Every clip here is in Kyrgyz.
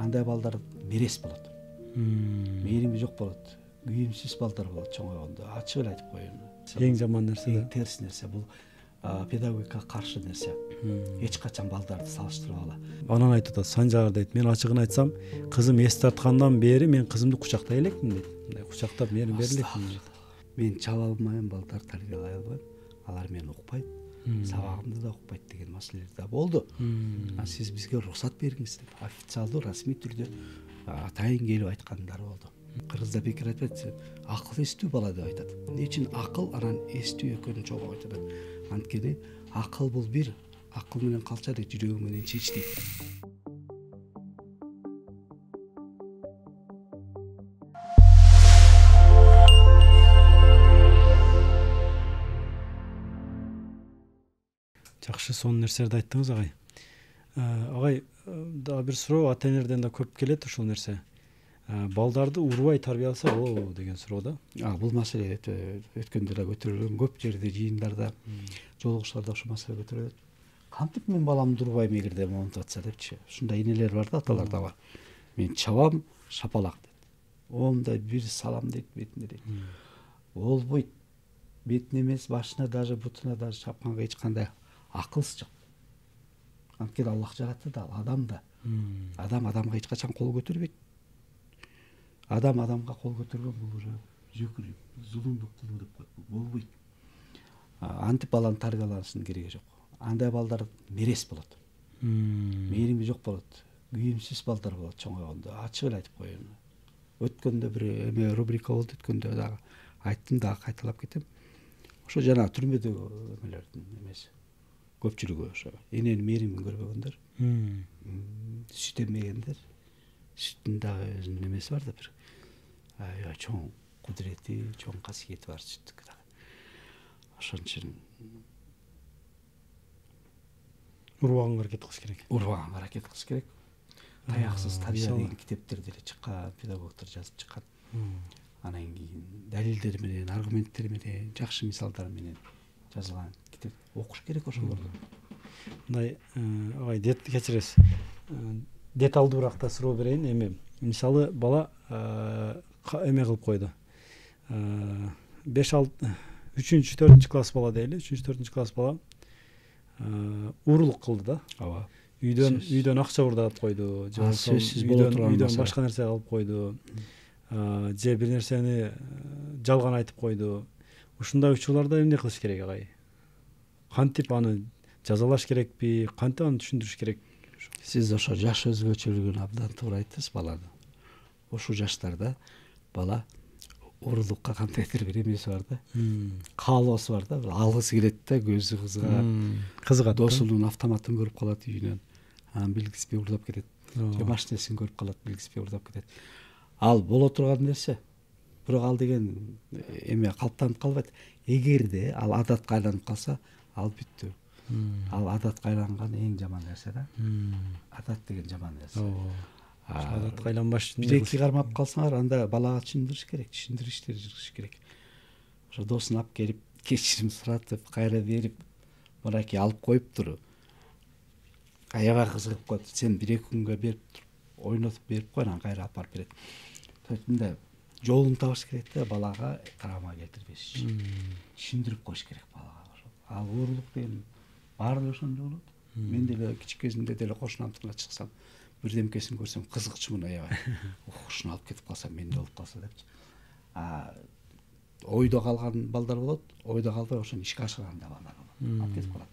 андай балдар мерес болот. Мээрими жок болот. Күйүмсүз балдар болот чоңойгондо. Ачык эле айтып коеюн. Эң жаман нерсе да. Терс нерсе бул педагогикага каршы нерсе. Эч качан балдарды салыштырбагыла. Анан айтып атат, Санжар дейт, мен ачыгын айтсам, кызым эс тарткандан бери мен кызымды кучактай элекмин дейт. Мындай кучактап мээrini бере элекмин дейт. Мен чаба алмайм, балдар тарбиялай албайм. Алар мени укпайт. Сабагымды да укпайт деген маселелер да болду. Сиз бизге уруксат бериңиз деп официалдуу, расмий түрдө атайын келип айткандар болду. Кыргызда бекер айтпайт, акыл эстүү бала деп айтат. Эмне үчүн акыл анан эстүү экөөнү чогуу айтат. Анткени акыл бул бир, акыл менен калча дейт, жүрөгү менен чеч дейт. Жакшы, сонун нерселерди айттыңыз, агай. Агай, дагы бир суроо ата энелерден да көп келет ушул нерсе. Балдарды урбай тарбияласа болобу деген суроо да. Бул маселе өткөндө да көтөрүлгөн, көп жерде жыйындарда, жолугушууларда ушул маселе көтөрүлөт. Кантип мен баламды урбайм эгерде монтип атса депчи. Ушундай энелер бар да, аталар да бар. Мен чабам, шапалак дейт. Оомдай бир салам дейт бетине дейт. Болбойт. Бетине эмес, башына даже, бутуна даже чапканга эч кандай акылсыз жок. Анткени Аллах жаратты да, адам да. Адам адамга эч качан кол көтөрбөйт. Адам адамга кол көтөргөн бул уже жөкүрүү, зулумдук кылуу деп коет. Болбойт. Антип баланын тарбияланышынын кереги жок. Андай балдар мерес болот. Мээрими жок болот. Күйүмсүз балдар болот чоңойгондо. Ачык эле айтып коеюн. Өткөндө бир эме рубрика болду, өткөндө дагы айттым, дагы кайталап кетем. Ошо жана түрмөдөгү эмелердин эмеси. Көпчүлүгү ошо эненин мээримин көрбөгөндөр, сүт эммегендер, сүттүн дагы өзүнүн эмеси бар да, бир аябай чоң кудурети, чоң касиети бар сүттүкү дагы. Ошон үчүн Урбаганга аракет кылыш керек. Урбаганга аракет кылыш керек. Таяксыз табия деген китептер деле чыккан, педагогдор жазып чыккан. Анан кийин далилдер менен, аргументтер менен, жакшы мисалдар менен жазылган китеп окуш керек ошолорду. Мындай агай, кечиресиз. Деталдуураак да суроо берейин. Эми мисалы бала эме кылып койду. 3-4 класс бала дейли, 3-4 класс бала уурулук кылды да. Ооба. Үйдөн акча урдап койду, же үйдөн башка нерсе алып койду, же бир нерсени жалган айтып койду. Ушундай учурларда эмне кылыш керек, агай? Кантип аны жазалаш керекпи, кантип аны түшүндүрүш керек? Сиз ошо жаш өзгөчөлүгүн абдан туура айттыңыз баланы. Ошол жаштарда бала уурулукка кандайдыр бир эмеси бар да. Каалоосу бар да, алгысы келет да, көзү кызыгат. Досунун автоматын көрүп калат үйүнөн. Анан билгиспей уурдап кетет. Же машинесин көрүп калат, билгиспей уурдап кетет. Ал боло турган нерсе. Бирок ал деген эме калыптанып калбайт. Эгерде ал адатка айланып калса, ал бүттү. Ал адатка айланган эң жаман нерсе да. Адат деген жаман нерсе. Адатка айланбаш үчүн бир-эки кармап калсаңар, анда балага түшүндүрүш керек, түшүндүрүштөр жүргүзүш керек. Ошо досун алып келип, кечирим суратып, кайра берип, мынакей алып коюп туруп, аябай кызыгып коет. Сен 1-2 күнгө берип туруп, ойнотуп берип кой, анан кайра алып барып берет. Мындай жолун табыш керек да, балага травма келтирбеш үчүн. Түшүндүрүп коюш керек балага. Ал уурулук деген баары ошондой болот. Мен деле кичик кезимде деле кошунамдыкына чыксам, бирдемкесин көрсөм кызыкчумун аябай. Ушуну алып кетип калсам, менде болуп калса депчи. Ойдо калган балдар болот, ойдо калбай ошону ишке ашырган балдар болот. Алып кетип калат.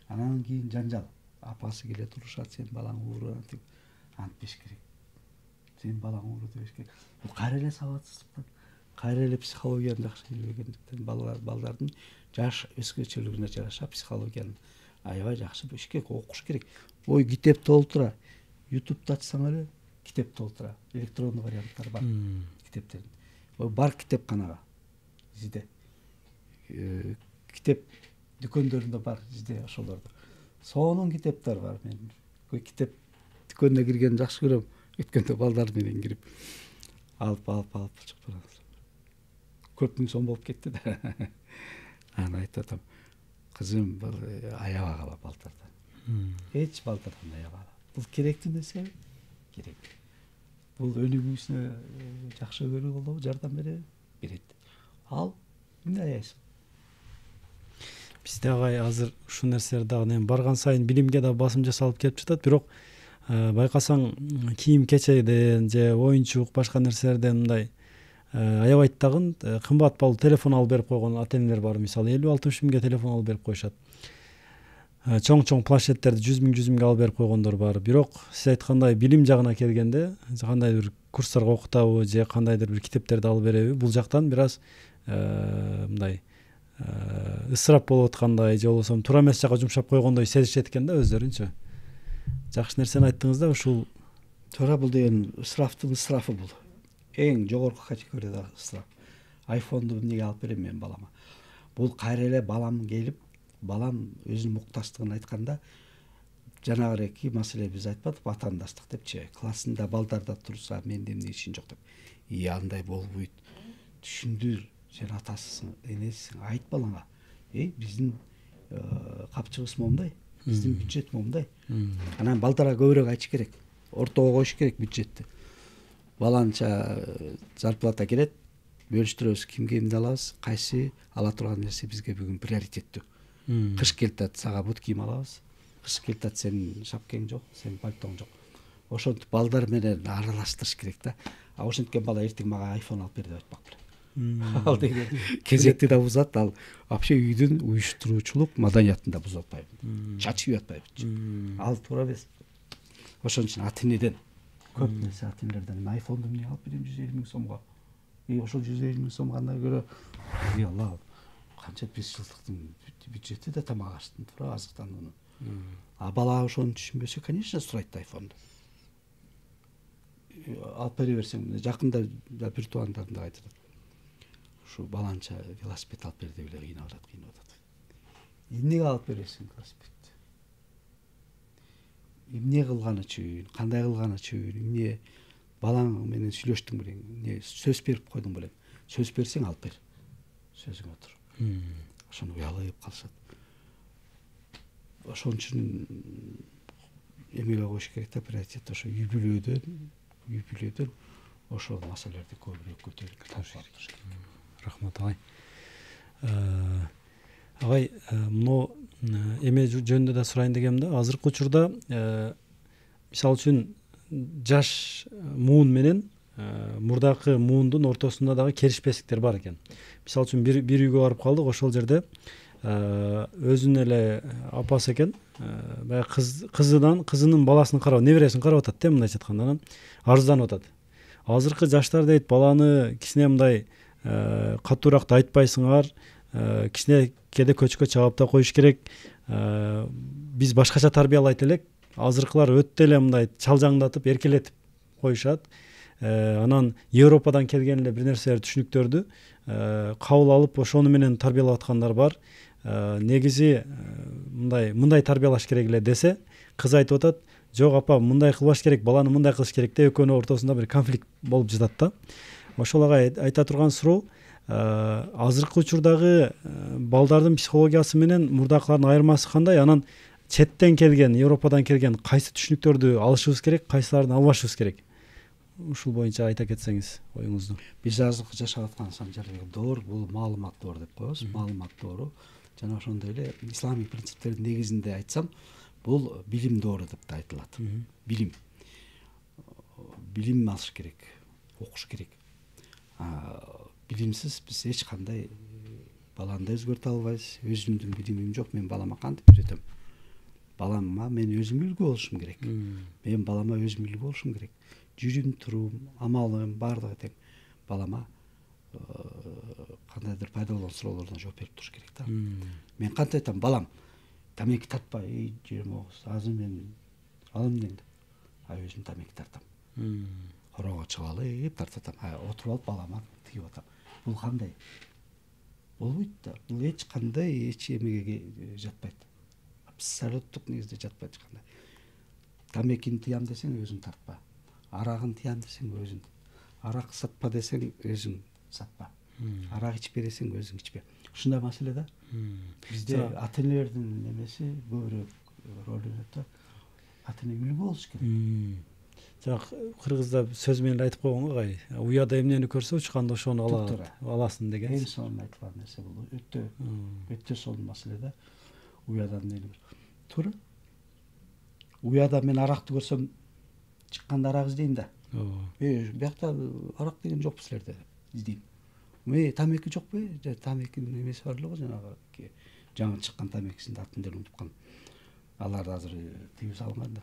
Анан кийин жанжал. Апасы келет, урушат, сен балаң ууру, антпеш керек. Сен балаң ууру дебеш керек. Бул кайра эле сабатсыздыктан, кайра эле психологияны жакшы билбегендиктен, балдардын жаш өзгөчөлүгүнө жараша психологияны аябай жакшы билиш керек, окуш керек. Ой, китеп толтура. YouTube'да ачсаң эле китеп толтура. Электрондуу варианттар бар китептердин. Ой, бар китепканага. Бизде китеп дүкөндөрүндө бар, бизде ошолорду. Сонун китептер бар. Мен китеп дүкөнүнө киргенди жакшы көрөм. Өткөндө балдар менен кирип алып чыгып барабыз. 4000 сом болуп кетти да. Анан айтып атам, кызым, аябай кала балдардан. Эч балдардан аябай кала. Бул керектүү нерсе. керек. Бул өнүгүүсүнө жакшы көрүү болобу, жардам берет. Ал эмне аяйсың? Бизде агай азыр ушул нерселер дагы эми барган сайын билимге да басым жасалып келип жатат, бирок байкасаң кийим кечейден же оюнчук башка нерселерден мындай аябай тагын кымбат баалуу телефон алып берип койгон ата энелер бар. Мисалы 50-60 миңге телефон алып берип коюшат. Чоң планшеттерди 100 миңге алып берип койгондор бар. Бирок сиз айткандай билим жагына келгенде, кандайдыр бир курстарга окутабы же кандайдыр бир китептерди алып береби, бул жактан бир аз мындай ысырап болуп аткандай же болбосо туура эмес жакка жумшап койгондой сезишет экен да өздөрүнчү. Жакшы нерсени айттыңыз да, ушул туура бул деген ысыраптын ысырафы бул. Эң жогорку категорияда ысырап. Айфонду эмнеге алып берем мен балама? Бул кайра эле балам келип, балам өзүнүн муктаждыгын айтканда жанагыреки маселе биз айтпадыкпы, атаандастык депчи. Классында балдарда турса, менде эмне ишин жок деп. Андай болбойт. Түшүндүр, сен атасысың, энесиң, айт балаңа. Биздин капчыгыбыз момундай, биздин бюджет момундай. Анан балдарга көбүрөөк айтыш керек. Ортого коюш керек бюджетти. Баланча зарплата келет, бөлүштүрөбүз, кимге эмне алабыз, кайсы ала турган нерсе бизге бүгүн приоритеттүү. Кыш келет, сага бут кийим алабыз. Кыш келет, сенин шапкең жок, сенин пальтоң жок. Ошентип балдар менен аралаштырыш керек да. Ошенткен бала эртең мага айфон алып бер деп айтпак белем. Ал деген кезекти да бузат, ал вообще үйдүн уюштуруучулук маданиятын да бузуп атпайбы. Чачып атпайбы. Ал туура эмес. Ошон үчүн ата энеден көп нерсе, ата энелерден айфонду эмне алып берем 150 миң сомго. Ошол 150 миң сомгандан көрө Алла канча 5 жылдыктын бюджети да тамак аштын туура азыктануунун. А бала ошону түшүнбөсө, конечно, сурайт айфонду. Алып бере берсең, жакында бир туугандарым да айтат. Ушу баланча велосипед алып бер деп эле кыйнап атат. Эмнеге алып бересиң велосипедти? Эмне кылган үчүн, кандай кылган үчүн, эмне балаң менен сүйлөштүң белең, эмне сөз берип койдуң белең? Сөз берсең алып бер. Сөзүңө тур. Ошону уялып калышат. Ошон үчүн эмеге коюш керек да, приоритет ошо үй бүлөдөн ошол маселелерди көбүрөөк көтөрүп туруш керек. Рахмат агай. Агай, муну эме жөнүндө да сурайын дегем да. Азыркы учурда мисалы үчүн жаш муун менен мурдакы муундун ортосунда дагы келишпестиктер бар экен. Мисалы үчүн бир үйгө барып калдык, ошол жерде өзүнүн эле апасы экен, баягы кызынын баласын карап, небересин карап атат да, мындайча айтканда, анан арызданып атат. Азыркы жаштар дейт, баланы кичине мындай катуураак да айтпайсыңар, кичине кээде көчкө чыгып да коюш керек. Биз башкача тарбиялайт элек. Азыркылар өтө эле мындай чалжаңдатып, эркелетип коюшат. Анан Европадан келген эле бир нерселер, түшүнүктөрдү кабыл алып, ошону менен тарбиялап аткандар бар. Негизи мындай тарбиялаш керек эле десе, кыз айтып атат, жок апа, мындай кылбаш керек, баланы мындай кылыш керек деп экөөнүн ортосунда бир конфликт болуп жатат да. Ошол айта турган суроо, азыркы учурдагы балдардын психологиясы менен мурдакылардын айырмасы кандай? Анан четтен келген, Европадан келген кайсы түшүнүктөрдү алышыбыз керек, кайсыларын албашыбыз керек? Ушул боюнча айта кетсеңиз оюңузду. Биз азыркы жашап аткан жерде доор, бул маалымат доор деп коебуз. Маалымат доору. Жана ошондой эле исламий принциптердин негизинде айтсам, бул билим доору деп да айтылат. Билим алыш керек, окуш керек. Билимсиз биз эч кандай баланы да өзгөртө албайбыз. Өзүмдүн билимим жок, мен балама кантип үйрөтөм? Балама мен өзүм үлгү болушум керек. Мен балама өзүм үлгү болушум керек. Жүрүм, турум, амалым баардыгы тең. Балама кандайдыр пайда болгон суроолордон жооп берип туруш керек да. Мен кантип айтам, балам, тамеки тартпа, жыйырма огуз, азыр мен ал эмнең деп. Өзүм тамеки тартам. Корого чыгып алып тартатам. Отуруп алып балама тигип атам. Бул кандай? Болбойт да. Бул эч кандай эч эмеге жатпайт. Абсолюттук негизде жатпайт эч кандай. Тамекини тыям десең өзүң тартпа. Арагын тыям десең өзүң. Арак сатпа десең өзүң сатпа. Арак ичпе десең өзүң ичпе. Ушундай маселе да. Бизде ата энелердин эмеси көбүрөөк роль ойнойт да. Ата эне үлгү болуш керек. жана кыргызда сөз менен айтып койгон го кай, уяда эмнени көрсө учканда ошону аласың деген. Эң сонун айтылган нерсе бул өтө сонун маселе да. Уядан эмнени туура. Уяда мен аракты көрсөм чыкканда арак издейм да. Биякта арак деген жокпу силерде издейм. Тамеки жокпу? Тамекинин эмеси бар эле го, жанагы жаңы чыккан тамекисинин атын деле унутуп калдым. Алар азыр тиги салынган да.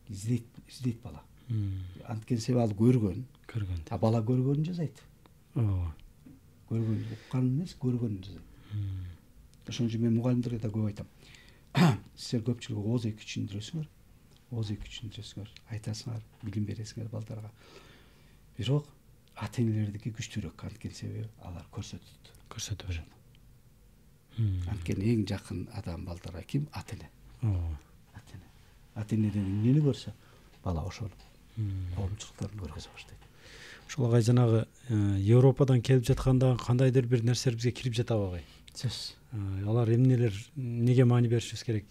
Издейт бала. Анткени себеби ал көргөн. А бала көргөнүн жазайт. Көргөн, укканын эмес, көргөнүн жазайт. Ошон үчүн мен мугалимдерге да көп айтам. Силер көпчүлүгү ооз эки түшүндүрөсүңөр, айтасыңар, билим бересиңер балдарга. Бирок ата энелердики күчтүүрөөк, анткени себеби алар көрсөтө берет. Анткени эң жакын адам балдарга ким? Ата эне. Ата энеден эмнени көрсө, бала ошону коомчулуктарын көргөзө баштайт. Ошол агай жанагы Европадан келип жатканда кандайдыр бир нерселер бизге кирип жатабы агай? Алар эмнелер, неге маани беришибиз керек?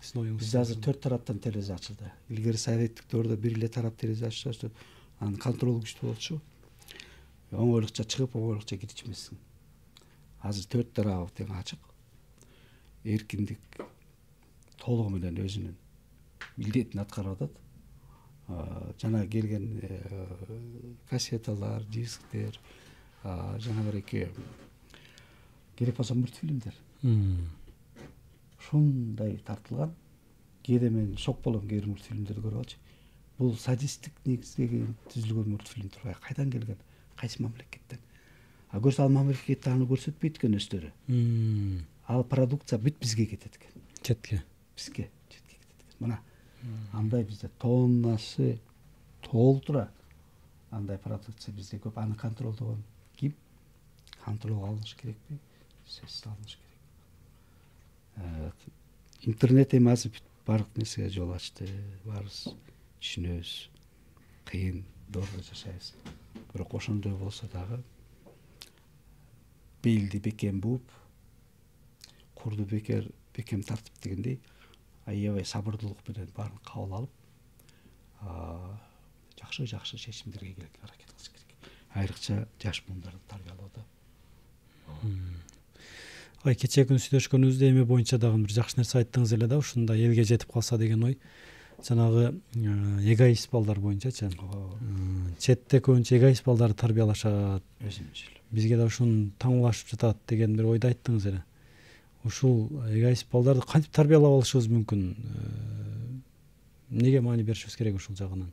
Сиздин оюңуз? Бизде азыр 4 тараптан терезе ачылды. Илгери советтик дöwөрдө бир эле тарап терезе ачышты. Анын контролу күчтүү болчу. Оңойлукча чыгып, оңойлукча кирчү эмессиң. Азыр 4 тарабы тең ачык. Эркиндик толугу менен өзүнүн милдетин аткарып атат. Жана келген кассеталар, дисктер, жана бир эки керек болсо мультфильмдер. Ушундай тартылган. Кээде мен шок болом, кээ бир мультфильмдерди көрүп алчу. Бул садисттик негиздеги түзүлгөн мультфильм турбай, кайдан келген? Кайсы мамлекеттен? Көрсө ал мамлекетте аны көрсөтпөйт экен өздөрү. Ал продукция бүт бизге кетет экен. Четке кетет экен. Мына андай бизде тоннасы толтура андай продукция бизде көп. Аны контролдогон ким? Контролго алыныш керекпи? Сөзсүз алыныш керек. Интернет эми азыр баардык нерсеге жол ачты. Баарыбыз түшүнөбүз. Кыйын, доорго жашайбыз. Бирок ошондой болсо дагы белди бекем бууп, курду бекем тартып дегендей, аябай сабырдуулук менен баарын кабыл алып, жакшы чечимдерге келүүгө аракет кылыш керек. Айрыкча жаш мундарды тарбиялоодо. Кечээ күнү сүйлөшкөнүбүздө эме боюнча дагы бир жакшы нерсе айттыңыз эле да, ушунда элге жетип калса деген ой. Жанагы эгоист балдар боюнчачы. Четте көбүнчө эгоист балдарды тарбиялашат. Өзүмчүл. Бизге да ушуну таңлашып жатат деген бир ойду айттыңыз эле. Ушул эгоист балдарды кантип тарбиялап алышыбыз мүмкүн? Неге маани беришибиз керек ушул жагынан?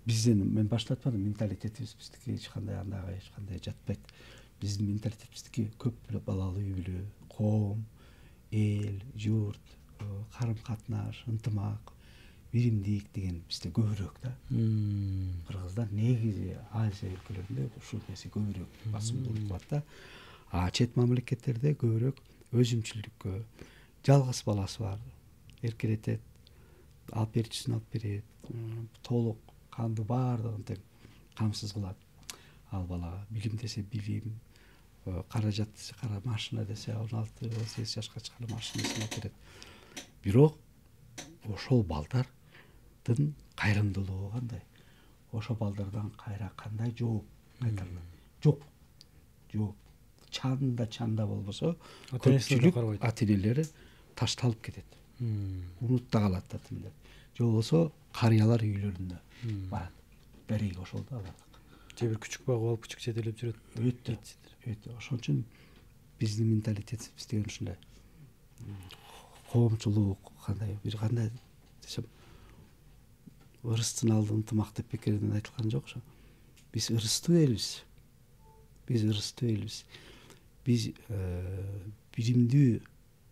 Биздин, мен башта айтпадым, менталитетибиз биздики эч кандай андайга эч кандай жатпайт. Биздин менталитетибиздики көп балалуу үй бүлө, коом, эл, журт, карым-катнаш, ынтымак, биримдик деген бизде көбүрөөк да. Кыргызда негизи Азия өлкөлөрүндө ушул нерсе көбүрөөк басымдуулук бар да. Чет мамлекеттерде көбүрөөк өзүмчүлдүккө, жалгыз баласы бар, эркелетет, алып берчүсүн алып берет, толук кандуу баардыгын тең камсыз кылат. Ал балага билим десе билим, каражат десе кара, машина десе 16-18 жашка чыкканда машинасын алып берет. Бирок ошол балдардын кайрымдуулугу кандай? Ошол балдардан кайра кандай жооп кайтарылат? Жок. Чанда болбосо көпчүлүк ата энелери ташталып кетет. Унутта калат ата энелер. Же болбосо карыялар үйлөрүндө барат. Береги ошол да алардык. Же бир күчүк багып алып күчүк жетелеп жүрөт. Өтө. Ошон үчүн биздин менталитетибиз деген ушундай. Коомчулук кандай десем, ырыстын алды ынтымак деп бекерден айтылган жок ошо. Биз ырыстуу элбиз. Биз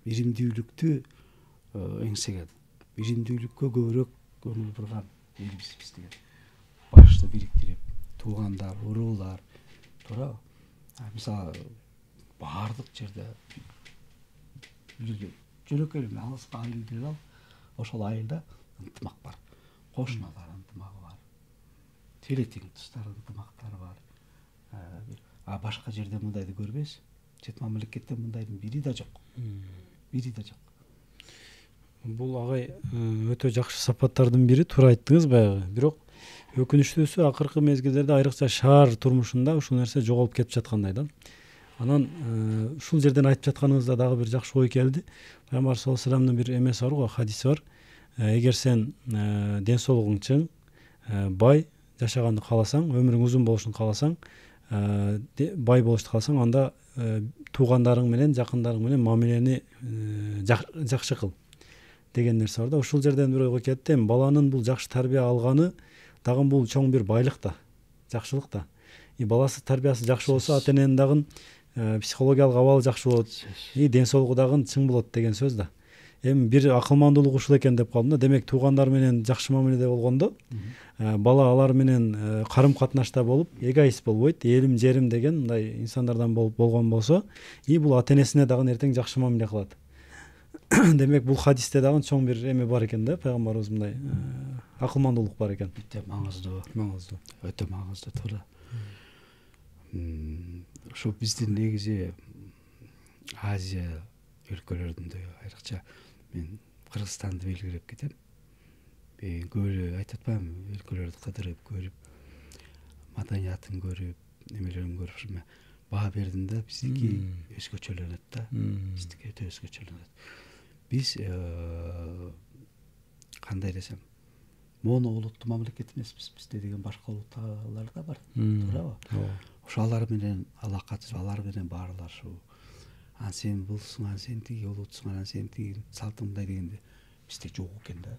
биримдүүлүктү эңсеген, биримдүүлүккө көбүрөөк көңүл бурган элбиз биз деген. Башты бириктирип, туугандар, уруулар, туура. Мисалы баардык жерде жөнөкөй эле алыска айылды ал, ошол айылда ынтымак бар. Кошуналар ынтымагы бар. Телетең туштар ынтымактары бар. Башка жерде мындайды көрбөйсүз. Чет мамлекетте мындайдын бири да жок. Бул агай өтө жакшы сапаттардын бири, туура айттыңыз баягы. Бирок өкүнүчтүүсү акыркы мезгилдерде айрыкча шаар турмушунда ушул нерсе жоголуп кетип жаткандай да. Анан ушул жерден айтып жатканыңызда дагы бир жакшы ой келди. Пайгамбар саллаллаху алейхи вассаламдын бир эмеси бар го, хадиси бар. Эгер сен ден соолугуң чың, бай жашаганды кааласаң, өмүрүң узун болушун кааласаң, бай болушту кааласаң, анда туугандарың менен, жакындарың менен мамилени жакшы кыл деген нерсе бар да. Ушул жерден бир ойго кетти. Эми баланын бул жакшы тарбия алганы дагы бул чоң бир байлык да, жакшылык да. Баласы тарбиясы жакшы болсо, ата эненин дагы психологиялык абалы жакшы болот, ден соолугу дагы чың болот деген сөз да. Эми бир акылмандуулук ушул экен деп калдым да. Демек туугандар менен жакшы мамиледе болгондо, бала алар менен карым катнашта болуп, эгоист болбойт, элим жерим деген мындай инсандардан болгон болсо, бул ата энесине дагы эртең жакшы мамиле кылат. Демек бул хадисте дагы чоң бир эме бар экен да, пайгамбарыбыз мындай акылмандуулук бар экен. Өтө маңыздуу. Өтө маңыздуу, туура. Ошо биздин негизи Азия өлкөлөрүндө, айрыкча мен Кыргызстанды белгилеп кетем. Көбү айтып атпаймынбы, өлкөлөрдү кыдырып көрүп, маданиятын көрүп, немелерин көрүп, баа бердим да, биздики өзгөчөлөнөт да. Биздики өтө өзгөчөлөнөт. Биз кандай десем, моно улуттуу мамлекет эмеспиз. Бизде деген башка улуттар да бар, туурабы? Ошо алар менен алакат, алар менен баарлашуу. Ан сен булсуң, ан сен тиги улутсуң, ан сен тиги салтың мындай дегенде бизде жок экен да.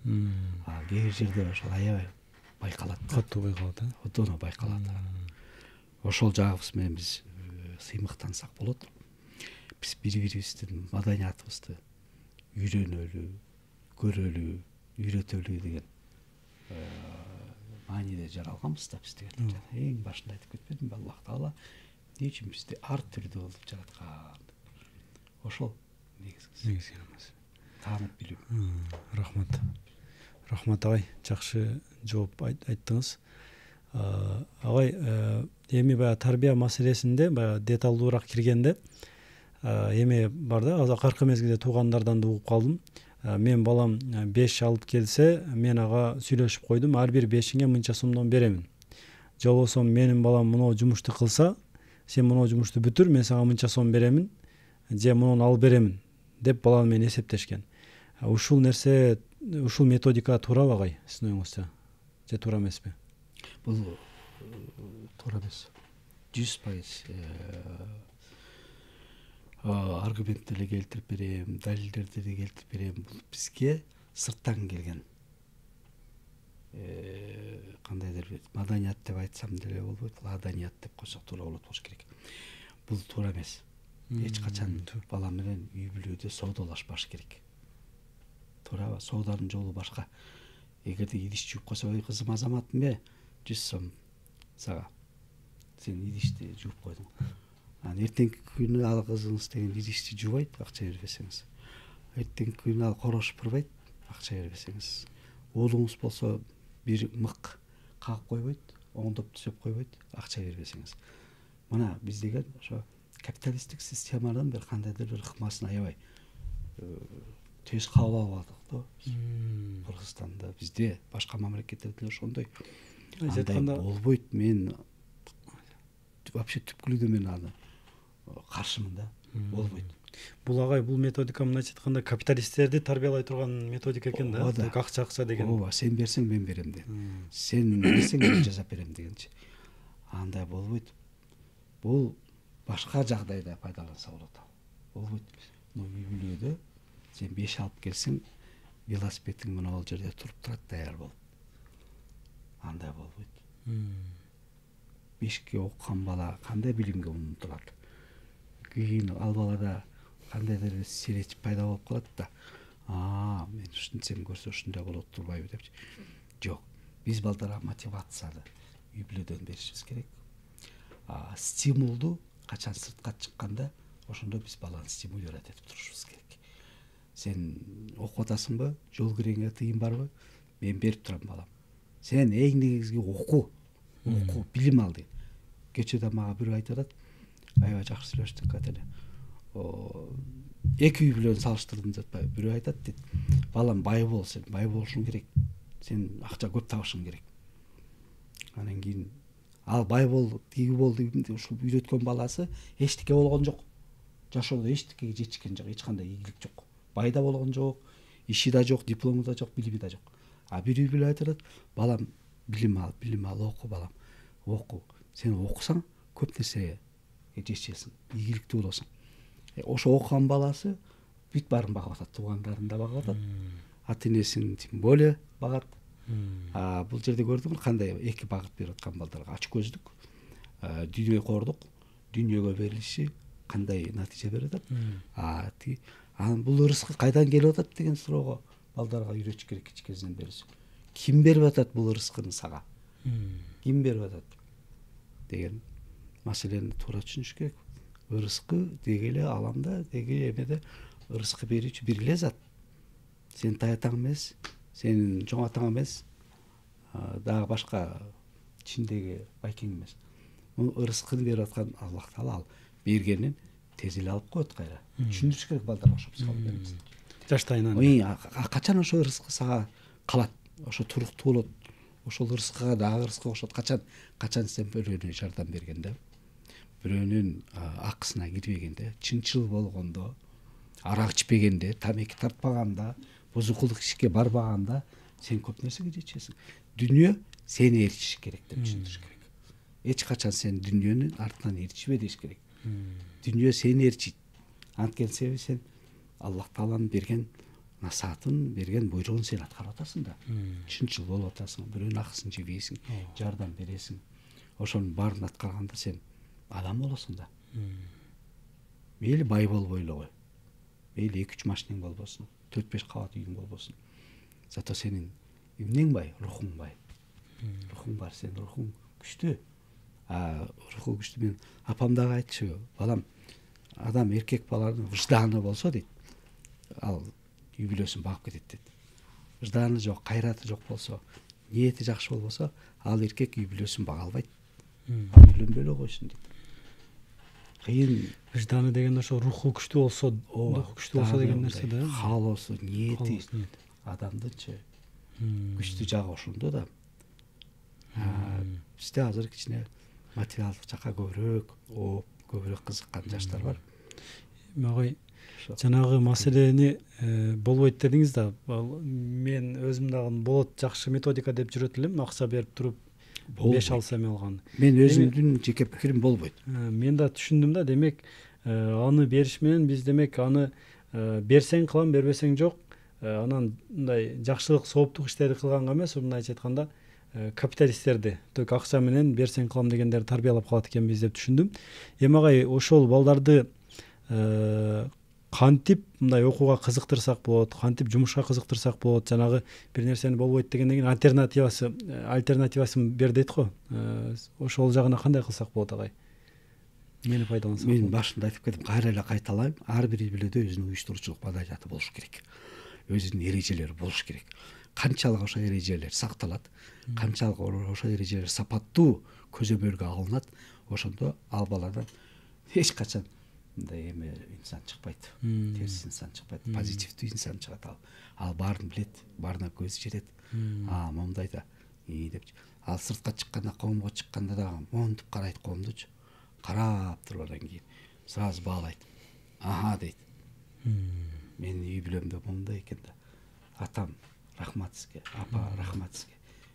Кээ бир жерде ошол аябай байкалат. Катуу байкалат, Катуу байкалат. Ошол жагыбыз менен биз сыймыктансак болот. Биз бири-бирибиздин маданиятыбызды үйрөнөлү, көрөлү, үйрөтөлү деген мааниде жаралганбыз да биз деген. Эң башында айтып кетпедимби, Аллах Таала эмне үчүн бизди ар түрдүү кылып жараткан. Ошол негизги эмес. Таанып билүү. Рахмат. Рахмат агай, жакшы жооп айттыңыз. Агай, эми баягы тарбия маселесинде баягы деталдуураак киргенде эме бар да, акыркы мезгилде туугандардан да угуп калдым. Мен балам 5 алып келсе, мен ага сүйлөшүп койдум, ар бир 5-иңе мынча сомдон беремин. Же болбосо менин балам мына жумушту кылса, сен мына жумушту бүтүр, мен сага мынча сом беремин, же муну алып беремин деп бала менен эсептешкен. Ушул нерсе, ушул методика туурабы агай, сиздин оюңузча? Же туура эмеспи? Бул туура эмес. 100% аргумент деле келтирип берем, далилдерди деле келтирип берем. Бул бизге сырттан келген кандайдыр маданият деп айтсам деле болбойт, ладаният деп койсок туура болот болуш керек. Бул туура эмес. Эч качан бала менен үй бүлөдө соодалашпаш керек. Туурабы? Сооданын жолу башка. Эгерде идиш жууп койсо, ой кызым Азаматмы, 100 сом сага. Сен идишти жууп койдуң. Эртеңки күнү ал кызыңыз деген идишти жуубайт, акча бербесеңиз. Эртеңки күнү ал корошуп турбайт, акча бербесеңиз. Уулуңуз болсо бир мык кагып койбойт, оңдоп түзөп койбойт, акча бербесеңиз. Мына биз деген ошо капиталисттик системанын бир кандайдыр бир ыкмасын аябай тез кабыл алып алдык да. Кыргызстанда, бизде, башка мамлекеттерде ошондой. Андай болбойт. Мен вообще түпкүлүгү мен аны каршымын да. Болбойт. Бул агай, бул методика мындайча айтканда капиталисттерди тарбиялай турган методика экен да. Акча деген. Ооба, сен берсең мен берем деген. Сен берсең мен жасап берем дегенчи. Андай болбойт. Бул башка жагдайда пайдаланса болот. Болбойт. Үй бүлөдө сен 5 алып келсең, велосипедиң мына ал жерде туруп турат, даяр болуп. Андай болбойт. 5ке окуган бала кандай билимге умтулат? Кийин ал балада кандайдыр бир стереотип пайда болуп калат да. Мен ушинтсем көрсө ушундай болот турбайбы депчи. Жок. Биз балдарга мотивацияны үй бүлөдөн беришибиз керек. Стимулду качан сыртка чыкканда, ошондо биз баланы стимулировать этип турушубуз керек. Сен окуп атасыңбы? Жол киреңе тыйын барбы? Мен берип турам балам. Сен эң негизги оку, билим ал дейт. Кечээ да мага бирөө айтып атат. Аябай жакшы сүйлөштүк ателе. эки үй бүлөнү салыштырдым деп атпайбы. Бирөө айтат дейт, балам бай бол, сен бай болушуң керек, сен акча көп табышың керек. Анан кийин ал бай бол, тиги бол деп ушул үйрөткөн баласы эчтеке болгон жок. Жашоодо эчтекеге жетишкен жок, эч кандай ийгилик жок. Бай да болгон жок, иши да жок, диплому да жок, билими да жок. А бир үй бүлө айтат, балам билим ал, оку балам, оку. Сен окусаң көп нерсеге жетишесиң, ийгиликтүү болосуң. Ошо окуган баласы бүт баарын багып атат, туугандарын да багып атат, ата энесин тем более багат. Бул жерде көрдүңбү кандай эки багыт берип аткан балдарга: ач көздүк, дүйнөкордук, дүйнөгө берилиши кандай натыйжа берип атат. Анан бул ырыскы кайдан келип атат деген суроого балдарга үйрөтүш керек кичинекейден бери. Ким берип атат бул ырыскыны сага? Ким берип атат деген маселени туура түшүнүш керек. Ырыскы деги эле аламда, деги эмеде ырыскы берүүчү бир эле зат. Сен таятаң эмес, сенин чоң атаң эмес, дагы башка ичиндеги байкең эмес. Бул ырыскыны берип аткан Аллах Таала, ал бергенин тез эле алып коет кайра. Түшүндүрүш керек балдарга ошо психологиялык. Жаштайынан. Качан ошо ырыскы сага калат, ошо туруктуу болот, ошол ырыскыга дагы ырыскы окшот. Качан сен бирөөнүн жардам бергенде, бирөөнүн акысына кирбегенде, чынчыл болгондо, арак ичпегенде, тамеки тартпаганда, бузукулук ишке барбаганда сен көп нерсеге жетишесиң. Дүйнө сени ээрчиш керек деп түшүндүрүш керек. Эч качан сен дүйнөнүн артынан ээрчишпе деш керек. Дүйнө сени ээрчийт. Анткени себеби сен Аллах Тааланын берген насаатын, берген буйругун сен аткарып атасың да. Чынчыл болуп атасың, бирөөнүн акысын жебейсиң, жардам бересиң. Ошонун баарын аткарганда сен адам болосуң да. Мейли бай болбой эле кой. Мейли 2-3 машинаң болбосун, 4-5 кабат үйүң болбосун. Зато сенин эмнең бай? Рухуң бай. Рухуң бар, сен рухуң күчтүү. Руху күчтүү. Мен апам дагы айтчу, балам, адам эркек баланын выжданы болсо дейт, ал үй бүлөсүн багып кетет дейт. Выжданы жок, кайраты жок болсо, ниети жакшы болбосо, ал эркек үй бүлөсүн бага албайт. Ал үйлөнбөй эле койсун дейт. Кыйын. Выжданы деген ошо руху күчтүү болсо, деген нерсе да. Каалоосу, ниети адамдычы күчтүү жагы ошондо да. Бизде азыр кичине материалдык жакка көбүрөөк кызыккан жаштар бар. Магай жанагы маселени болбойт дедиңиз да. Мен өзүм дагы болот, жакшы методика деп жүрөт элем, акча берип туруп 5-6 эме алган. Мен өзүмдүн жеке пикирим болбойт. Мен да түшүндүм да, демек аны бериш менен биз демек аны берсең кылам, бербесең жок. Анан мындай жакшылык, сооптук иштерди кылганга эмес, мындайча айтканда капиталисттерди только акча менен берсең кылам дегендерди тарбиялап калат экенбиз деп түшүндүм. Эми агай ошол балдарды кантип мындай окууга кызыктырсак болот, кантип жумушка кызыктырсак болот, жанагы бир нерсени болбойт дегенден кийин альтернативасын бер дейт го. Ошол жагына кандай кылсак болот агай? Мени пайдалансак. Мен башында айтып кеттим, кайра эле кайталайм. Ар бир үй бүлөдө өзүнүн уюштуруучулук маданияты болуш керек. Өзүнүн эрежелери болуш керек. Канчалык ошо эрежелер сакталат, канчалык ошо эрежелер сапаттуу көзөмөлгө алынат, ошондо ал баладан эч качан мындай эме инсан чыкпайт. Терс инсан чыкпайт, позитивдүү инсан чыгат. Ал баарын билет, баарына көзү жетет. Момундай да деп. Ал сыртка чыкканда, коомго чыкканда да монтип карайт коомдучу. Карап туруп андан кийин сразу баалайт. Дейт. Менин үй бүлөмдө мондай экен да. Атам рахмат сизге, апа рахмат сизге.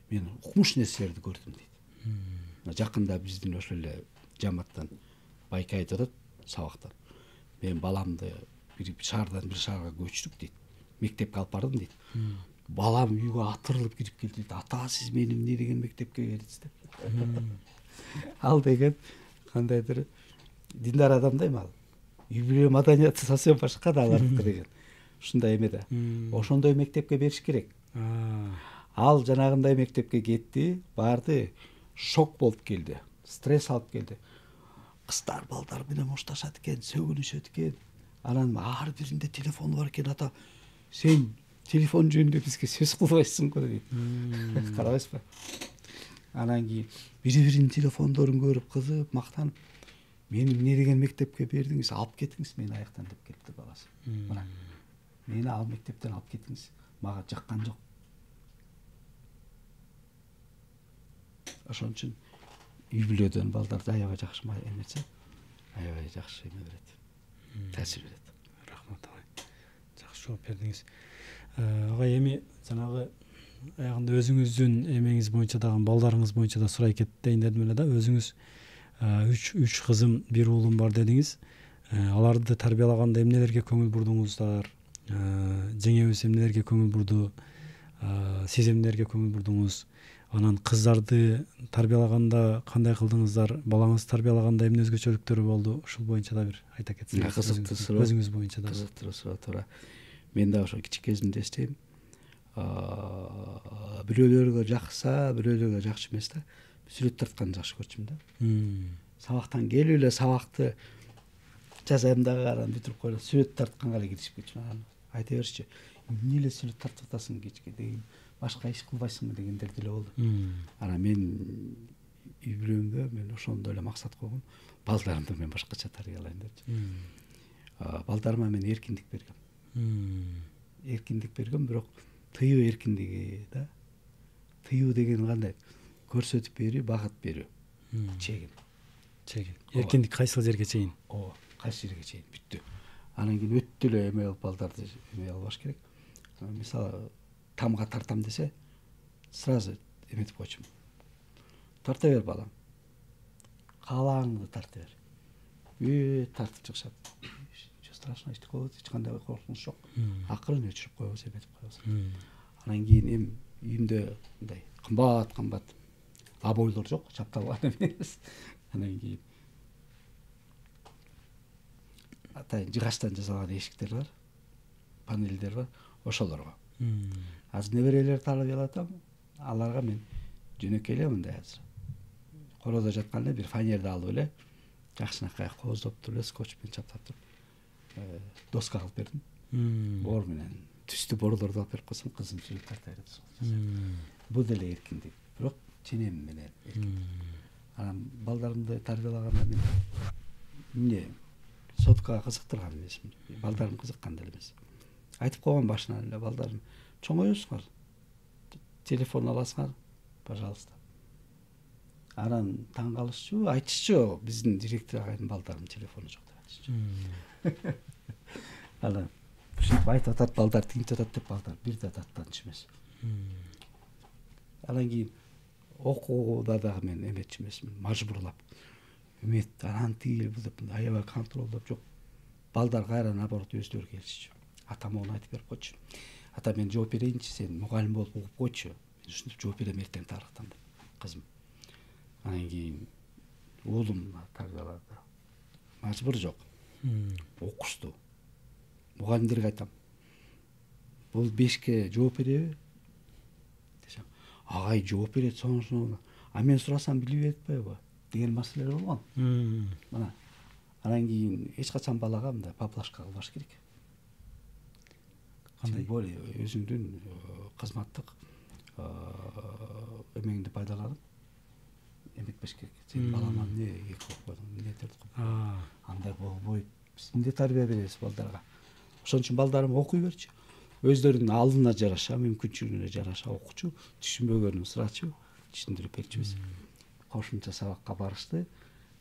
Мен укмуш нерселерди көрдүм дейт. Жакында биздин ошол эле жамааттан байке айтып атат, сабактан. Мен баламды бир шаардан бир шаарга көчүрүп дейт. Мектепке алып бардым дейт. Балам үйгө атырылып кирип келди дейт. Ата, сиз мени эмне деген мектепке бердиңиз деп. Ал деген кандайдыр диндар адам да эми ал. Үй бүлө маданияты совсем башка да алардыкы деген. Ушундай эме да. Ошондой мектепке бериш керек. Ал жанагындай мектепке кетти, барды, шок болуп келди, стресс алып келди. Кыздар балдар менен мушташат экен, сөгүнүшөт экен. Анан ар биринде телефону бар экен. Ата, сен телефон жөнүндө бизге сөз кылбайсың го дейт. Карабайсызбы? Анан кийин бири-биринин телефондорун көрүп, кызып, мактанып, мени эмне деген мектепке бердиңиз, алып кетиңиз мени аяктан деп келипти баласы. Мына мени ал мектептен алып кетиңиз, мага жаккан жок. Ошон үчүн үй бүлөдөн балдарды аябай жакшы эметсе, аябай жакшы эме берет, таасир берет. Рахмат агай. Жакшы жооп бердиңиз. Агай, эми жанагы аягында өзүңүздүн эмеңиз боюнча дагы балдарыңыз боюнча да сурай кетейин дедим эле да. Өзүңүз 3 кызым, 1 уулум бар дедиңиз. Аларды тарбиялаганда эмнелерге көңүл бурдуңуздар? Жеңебиз эмнелерге көңүл бурду? Сиз эмнелерге көңүл бурдуңуз? Анан кыздарды тарбиялаганда кандай кылдыңыздар? Балаңызды тарбиялаганда эмне өзгөчөлүктөрү болду? Ушул боюнча да бир айта кетсеңиз. Кызыктуу суроо. Өзүңүз боюнча да. Кызыктуу суроо туура. Мен да ошо кичи кезимде эстейм. Бирөөлөргө жакса, бирөөлөргө жакшы эмес да. Сүрөт тартканды жакшы көрчүмүн да. Сабактан келип эле сабакты жазайм дагы анан бүтүрүп коелу. Сүрөт тартканга эле киришип кетчүмүн. Айта беришчи, эмне эле сүрөт тартып атасың кечке деген, башка иш кылбайсыңбы дегендер деле болду. Анан мен үй бүлөмдө мен ошондой эле максат койгом. Балдарымды мен башкача тарбиялайм депчи. Балдарыма мен эркиндик бергем. Эркиндик бергем, бирок тыюу эркиндиги да. Тыюу деген кандай? Көрсөтүп берүү, багыт берүү. Чегин. Эркиндик кайсыл жерге чейин? Кайсы жерге чейин бүттү. Анан кийин өтө эле эме балдарды эме албаш керек. Мисалы, тамга тартам десе, сразу эметип койчумун. Тарта бер балам. Каалааңды тарта бер. Тартып чыгышат. Ничего страшного, эчтеке болбойт, эч кандай коркунуч жок. Акырын өчүрүп коебуз, эметип коебуз. Анан кийин эми үйүмдө мындай кымбат абойлор жок, чапталган эмес. Анан кийин атайын жыгачтан жасалган эшиктер бар, панелдер бар, ошолорго. Азыр неберелерди тарбиялатам, аларга мен жөнөкөй эле мындай азыр короодо жатканда бир фанерди алып эле жакшынакай кооздоп туруп эле скотч менен чаптап туруп доска кылып бердим. Бор менен түстүү борлорду алып берип койсоң, кызым сүрөт тарта берет. Бул деле эркиндик, бирок ченем менен эркиндик. Анан балдарымды тарбиялаганда мен эмне соткага кызыктырган эмесмин. Балдарым кызыккан деле эмес. Айтып койгон башынан эле, балдарым чоңоюсуңар, телефон аласыңар, пожалуйста. Анан таң калышчу, айтышчу, биздин директор агайдын балдарынын телефону жок деп айтышчу. Анан ушинтип айтып атат, балдар тинтип атат деп, балдар бир да даттанчу эмес. Анан кийин окууда дагы мен эметчү эмесмин, мажбурлап. Эмет, анан тигил бул деп аябай контролдоп жок. Балдар кайра наоборот өздөрү келишчү. Атама оны айтып берип койчу. Ата, мен жооп берейинчи, сен мугалим болуп угуп койчу. Мен ушинтип жооп берем эртең тарыхтан деп, кызым. Анан кийин уулум тарбиялады. Мажбур жок. Окушту. Мугалимдерге айтам. Бул 5ке жооп береби? Десем, агай жооп берет, сону. А мен сурасам билип атпайбы? Деген маселелер болгон. Мына. Анан кийин эч качан балага мындай поблажка кылбаш керек. Кандай более өзүңдүн кызматтык эмеңди пайдаланып эметпеш керек. Сен балама эмне кылып койдуң, эмне этип койдуң? Андай болбойт. Биз эмне тарбия беребиз балдарга? Ошон үчүн балдарым окуй берчү. Өздөрүнүн алдына жараша, мүмкүнчүлүгүнө жараша окучу, түшүнбөгөнүн сурачу, түшүндүрүп берчүбүз. Кошумча сабакка барышты,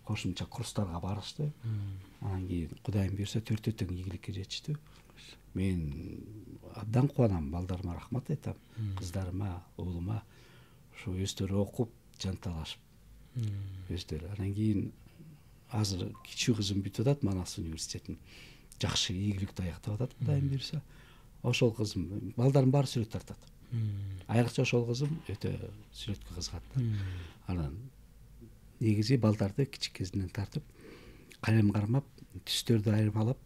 кошумча курстарга барышты. Анан кийин Кудайым буйрса 4 тең ийгиликке жетиштү. Мен абдан кубанам, балдарыма рахмат айтам. Кыздарыма, уулума ушу өздөрү окуп, жанталашып. Өздөрү. Анан кийин азыр кичүү кызым бүтүп атат, Манас университетин. Жакшы ийгиликтүү аяктап атат, Кудайым буйрса. Ошол кызым, балдарым баары сүрөт тартат. Айрыкча ошол кызым өтө сүрөткө кызыгат. Анан негизи балдарды кичик кезинен тартып, калем кармап, түстөрдү айырмалап,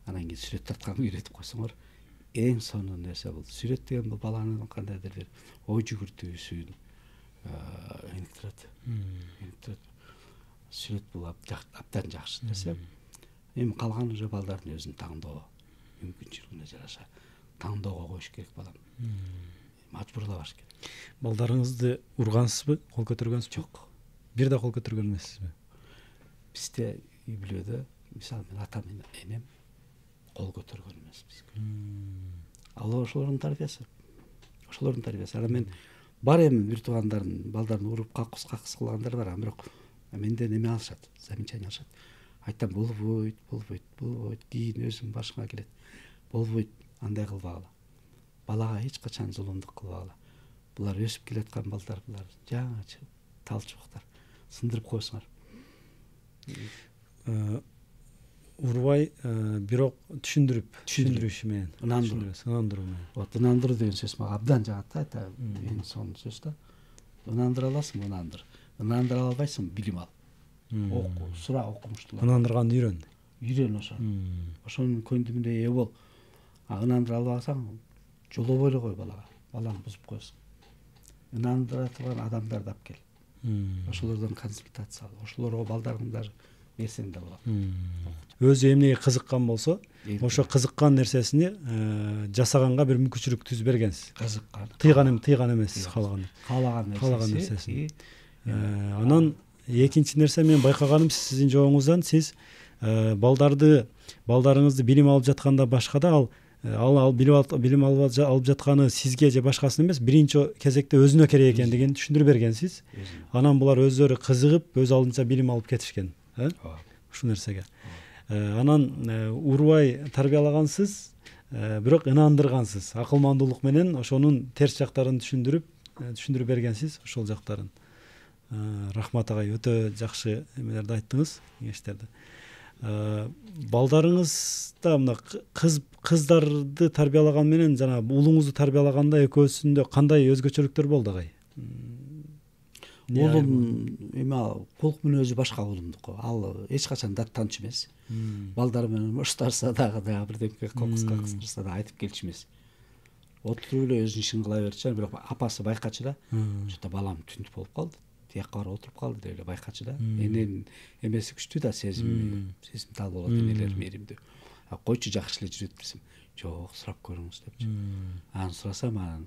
анан кийин сүрөт тартканга үйрөтүп койсоңор, эң сонун нерсе бул. Сүрөт деген бул баланын кандайдыр бир ой жүгүртүүсүн өнүктүрөт. Сүрөт бул абдан жакшы нерсе. Эми калган уже балдардын өзүнүн таңдоо, мүмкүнчүлүгүнө жараша таңдоого коюш керек балам. Мажбурлабаш керек. Балдарыңызды ургансызбы, кол көтөргөнсүзбү? Жок. Бир да кол көтөргөн эмессизби? Бизде үй бүлөдө мисалы мен атам менен энем кол көтөргөн эмеспиз. Ал ошолордун тарбиясы. Анан мен бар эми бир туугандардын балдарын уруп какыс кылгандар бар, бирок менден эме алышат, замечание алышат. Айтам болбойт, кийин өзүң башыңа келет. Болбойт, андай кылбагыла. Балага эч качан зулумдук кылбагыла. Булар өсүп келаткан балдар, булар жаңы тал чыбыктар. Сындырып койсуңар. Урбай бирок түшүндүрүшү менен, ынандыруу менен. Вот ынандыруу деген сөз мага абдан жагат да, эң сонун сөз да. Ынандыра аласың, ынандыра албайсың, билим ал. Оку, сура, окумуштуулар. Ынандырганды үйрөн ошо. Ошонун көндүмүнө ээ бол. Ынандыра албасаң, жолобой эле кой балага. Баланы бузуп коесуң. Ынандыра турган адамдарды алып кел. Ошолордон консультация ал. Ошолорго балдарыңды даже берсең да болот. Өзү эмнеге кызыккан болсо, ошо кызыккан нерсесини жасаганга бир мүмкүнчүлүк түзүп бергенсиз. Тыйган эмес, каалаган нерсесин. Анан экинчи нерсе мен байкаганым сиздин жообуңуздан, сиз балдарыңызды билим алып жатканда башка да ал билим алып жатканы сизге же башкасына эмес, биринчи кезекте өзүнө керек экендигин түшүндүрүп бергенсиз. Анан булар өздөрү кызыгып, өз алдынча билим алып кетишкен. Ушул нерсеге. Анан урбай тарбиялагансыз, бирок ынандыргансыз. Акылмандуулук менен ошонун терс жактарын түшүндүрүп бергенсиз, ошол жактарын. Рахмат агай, өтө жакшы эмелерди айттыңыз, кеңештерди. Балдарыңызда мына кыздарды тарбиялаган менен жана уулуңузду тарбиялаганда экөөсүндө кандай өзгөчөлүктөр болду агай? Уулум эме полк мүнөзү башка уулумдуку. Ал эч качан даттанчу эмес. Балдар менен моштарса дагы бирдемке кокуска да айтып келчү эмес. Отуруп эле өзүнүн ишин кыла берчү, бирок апасы байкачу да. Ошо балам түнт болуп калды. Тияка барып отуруп калды деп эле байкачу да. Эненин эмеси күчтүү да, сезимтал болот энелер, мээримдүү. Койчу жакшы эле жүрөт десем, жок, сурап көрүңүз депчи. Анан сурасам, анан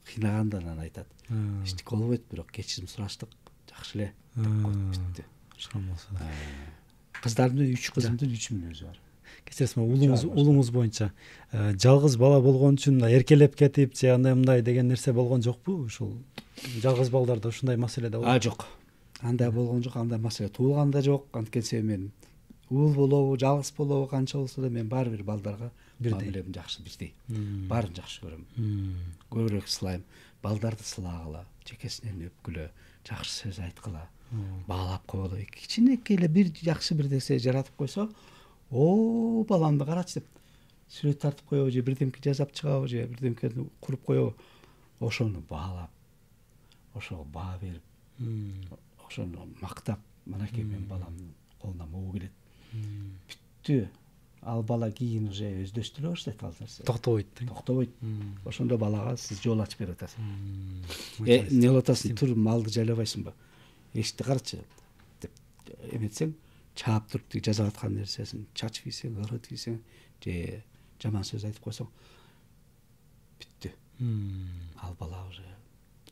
кыйнаганда анан айтат. Эчтеке болбойт, бирок кечирим сураштык, жакшы эле деп коет, бүттү. Кыздарымдын 3 кызымдын 3 мүнөзү бар. Кечиресиз, уулуңуз боюнча жалгыз бала болгон үчүн эркелеп кетип же андай деген нерсе болгон жокпу? Ушул жалгыз балдарда ушундай маселе да болбойбу? Жок. Андай болгон жок, андай маселе туулган да жок. Анткени мен уул болобу, жалгыз болобу, канча болсо да мен баары бир балдарга мамилем жакшы, бирдей. Баарын жакшы көрөм. Көбүрөөк сылайм. Балдарды сылагыла, жекесинен өпкүлө, жакшы сөз айткыла, баалап койгула. Кичинекей эле бир жакшы бир нерсе жаратып койсо, о, баламды карачы деп сүрөт тартып коебу же бирдемке жасап чыгабы же бирдемке куруп коебу, ошону баалап, ошого баа берип, ошону мактап, мынакей мен баламдын колуна могу келет. Бүттү. Ал бала кийин уже өздөштүрө баштайт ал нерсе. Токтобойт. Ошондо балага сиз жол ачып берип атасыз. Эмне кылып атасың? Тур, малды жайлабайсыңбы? Эшикти карачы деп эметсең, чаап туруп тиги жазап аткан нерсесин чачып ийсең, ырыт ийсең, же жаман сөз айтып койсоң, бүттү. Ал бала уже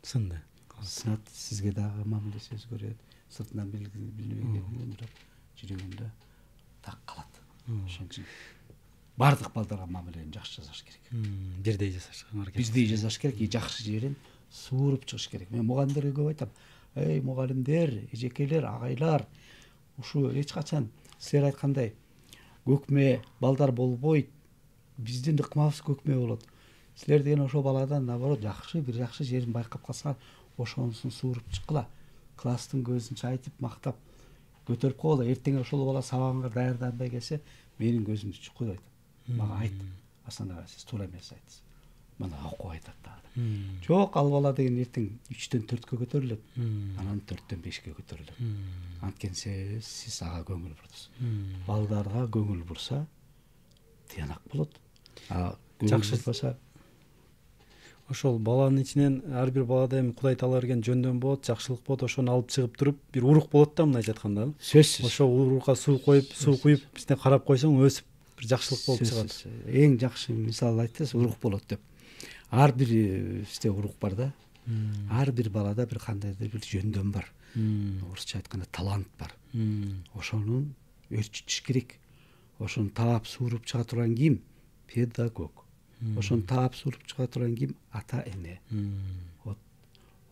сынды. Сынат, сизге дагы мамилеси өзгөрөт. Сыртынан билбегенмен, бирок жүрөгүндө так калат. Ошон үчүн бардык балдарга мамилени жакшы жасаш керек. Бирдей жасаш керек, жакшы жерин сууруп чыгыш керек. Мен мугалимдерге көп айтам. Эй, мугалимдер, эжекейлер, агайлар, ушу эч качан силер айткандай көкмө балдар болбойт. Биздин ыкмабыз көкмө болот. Силер деген ошо баладан наоборот бир жакшы жерин байкап калсаңар, ошонусун сууруп чыккыла. Класстын көзүнчө айтып, мактап көтөрүп койгула. Эртең ошол бала сабагынга даярданбай келсе, менин көзүмдү чукуй айтат. Мага айт. Асан ага сиз туура эмес айттыңыз. Мына окуп айтат да. Жок, ал бала деген эртең 3төн 4кө көтөрүлөт. Анан 4төн 5кө көтөрүлөт. Анткени сиз ага көңүл бурдуңуз. Балдарга көңүл бурса, тыянак болот. Жакшы болсо ошол баланын ичинен ар бир балада эми Кудай таала берген жөндөн болот, жакшылык болот, ошону алып чыгып туруп бир урук болот да, мындайча айтканда. Сөзсүз. Ошо урукка суу куюп, бизде карап койсоң өсүп бир жакшылык болуп чыгат. Эң жакшы мисал айттыңыз, урук болот деп. Ар бир бизде урук бар да. Ар бир балада бир кандайдыр бир жөндөн бар. Орусча айтканда талант бар. Ошонун жакшы ишке салып, жакшы урук чыгарса, өрчүтүш керек. Ошону таап сууруп чыга турган ким? Педагог. Ошону таап сууруп чыга турган ким? Ата эне. Вот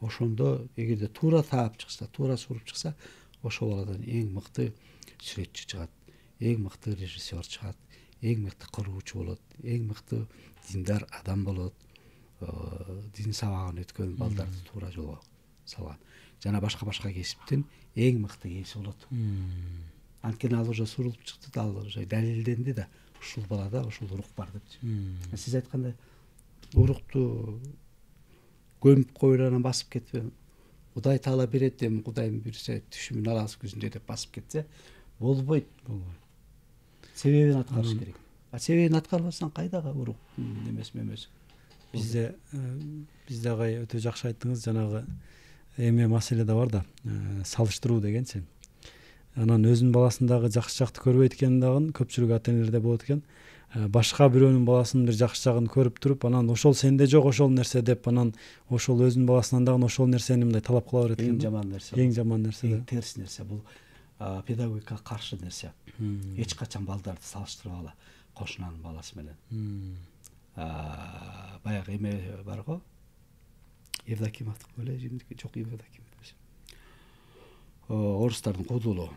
ошондо эгерде туура таап чыкса, туура сууруп чыкса, ошол баладан эң мыкты сүрөтчү чыгат, эң мыкты режиссер чыгат, эң мыкты кыруучу болот, эң мыкты диндар адам болот. Дин сабагын өткөн балдарды туура жолго салган жана башка кесиптин эң мыкты ээси болот. Анткени ал уже сурулуп чыкты да, ал уже далилденди да, ушул балада ушул рух бар депчи. Сиз айткандай урукту көмүп койурана басып кетпей, Кудай таала берет, эми Кудайдын буйруса түшүмүн алабыз күзүндө деп басып кетсе болбойт. Себебин аткарыш керек. Себебин аткарбасаң кайдага урук немеси. Бизде агай өтө жакшы айттыңыз. Жанагы эми маселе да бар да, салыштыруу дегенчи. Анан өзүнүн баласындагы жакшы жакты көрбөйт экен дагы көпчүлүк ата энелерде болот экен. Башка бирөөнүн баласынын бир жакшы жагын көрүп туруп, анан ошол сенде жок ошол нерсе деп, анан ошол өзүнүн баласынан дагы ошол нерсени мындай талап кыла берет экен. Эң жаман нерсе. Эң жаман нерсе да. Эң терс нерсе бул педагогикага каршы нерсе. Эч качан балдарды салыштырбагыла кошунанын баласы менен. Баягы эме бар го, Евдокимов эле, жок Евдокимов эмес. Орустардын кудулу,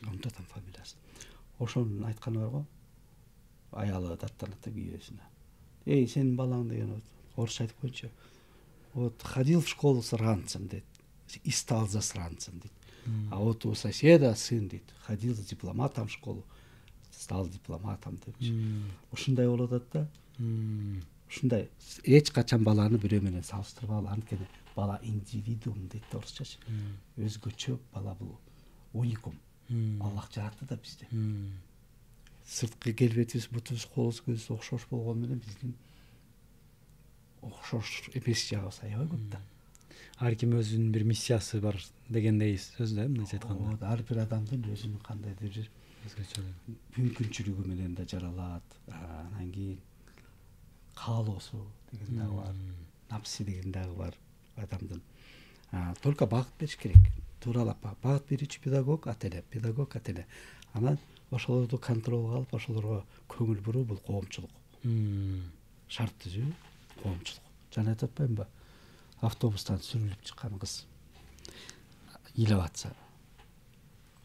унутатам фамилиясын. Ошонун айтканы бар го, аялы даттанатып күйөөсүнө. Эй, сенин балаң деген орусча айтып коюнчу. Вот ходил в школу с ранцем, дейт, и стал засранцем, дейт. А вот у соседа сын, дейт, ходил с дипломатом в школу, стал дипломатом депчи. Ушундай болот да. Ушундай эч качан баланы бирөө менен салыштырбагыла, анткени бала индивидуум дейт орусчачы. Өзгөчө бала бул уникум. Аллах жаратты да бизди. Сырткы келбетибиз, бутубуз, колубуз, көзүбүз окшош болгону менен биздин окшош эмес жагыбыз аябай көп да. Ар ким өзүнүн бир миссиясы бар дегендей сөз да, мындайча айтканда. Ар бир адамдын өзүнүн кандайдыр бир мүмкүнчүлүгү менен да жаралат. Анан кийин каалоосу деген дагы бар, напси деген дагы бар адамдын. Только багыт бериш керек. Тууралап багыт берүүчү педагог, ата эне. Анан ошолорду контролго алып, ошолорго көңүл буруу бул коомчулук. Шарт түзүү коомчулук. Жана айтып атпаймынбы? Автобустан сүрүлүп чыккан кыз ыйлап атса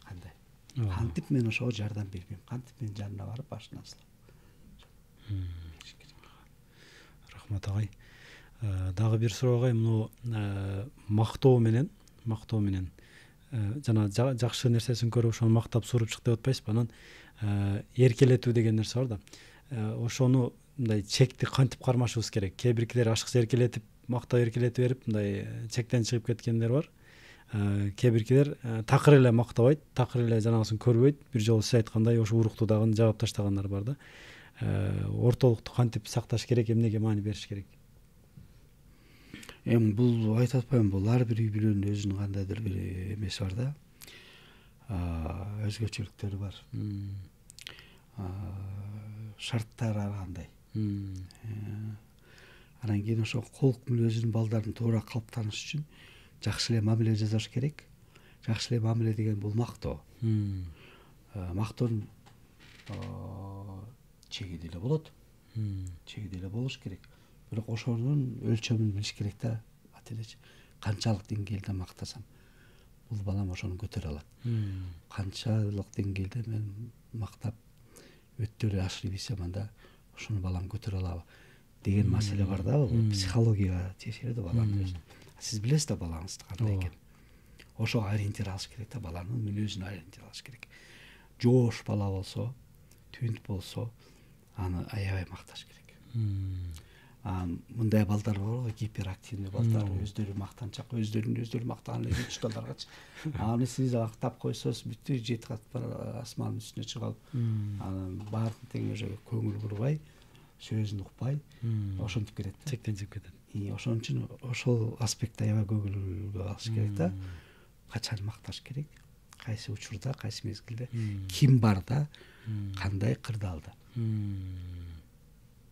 кандай? Кантип мен ошого жардам бербейм? Кантип мен жанына барып башынан сылап? Рахмат агай. Дагы бир суроо агай, муну мактоо менен жана жакшы нерсесин көрүп ошону мактап сууруп чык деп атпайсызбы? Анан эркелетүү деген нерсе бар да. Ошону мындай чекти кантип кармашыбыз керек? Кээ биркилер ашыкча эркелетип, мактап эркелетип берип, мындай чектен чыгып кеткендер бар. Кээ биркилер такыр эле мактабайт, такыр эле жанагысын көрбөйт. Бир жолу сиз айткандай ошо урукту дагы жаап таштагандар бар да. Ортолукту кантип сакташ керек, эмнеге маани бериш керек? Эми бул айтып атпаймынбы, бул ар бир үй бүлөнүн өзүнүн кандайдыр бир эмеси бар да. Өзгөчөлүктөрү бар. Шарттары ар кандай. Анан кийин ошо колук мүнөзүнүн балдардын туура калыптанышы үчүн жакшы эле мамиле жасаш керек. Жакшы эле мамиле деген бул мактоо. Мактоонун чеги деле болот. Чеги деле болуш керек. Бирок ошонун өлчөмүн билиш керек да, ата энечи. Канчалык деңгээлде мактасам бул балам ошону көтөрө алат. Канчалык деңгээлде мен мактап өтө эле ашырып ийсем, анда ошону балам көтөрө алабы деген маселе бар да. Бул психологияга тиешелүү да баланын өзү. Сиз билесиз да балаңызды кандай экен. Ошого ориентир алыш керек да, баланын мүнөзүнө ориентир алыш керек. Жоош бала болсо, түнт болсо, аны аябай макташ керек. Мындай балдар бар го, гиперактивный балдар, өздөрү мактанчак, өздөрү мактаган эле учталаргачы. Аны сиз мактап койсоңуз бүттү, 7 кат бар асмандын үстүнө чыгып алып, анан баарын тең уже көңүл бурбай, сөзүн укпай, ошентип кетет. Чектен чыгып кетет. Ошон үчүн ошол аспектте аябай көңүл алыш керек да. Качан макташ керек, кайсы учурда, кайсы мезгилде, ким барда, кандай кырдаалда.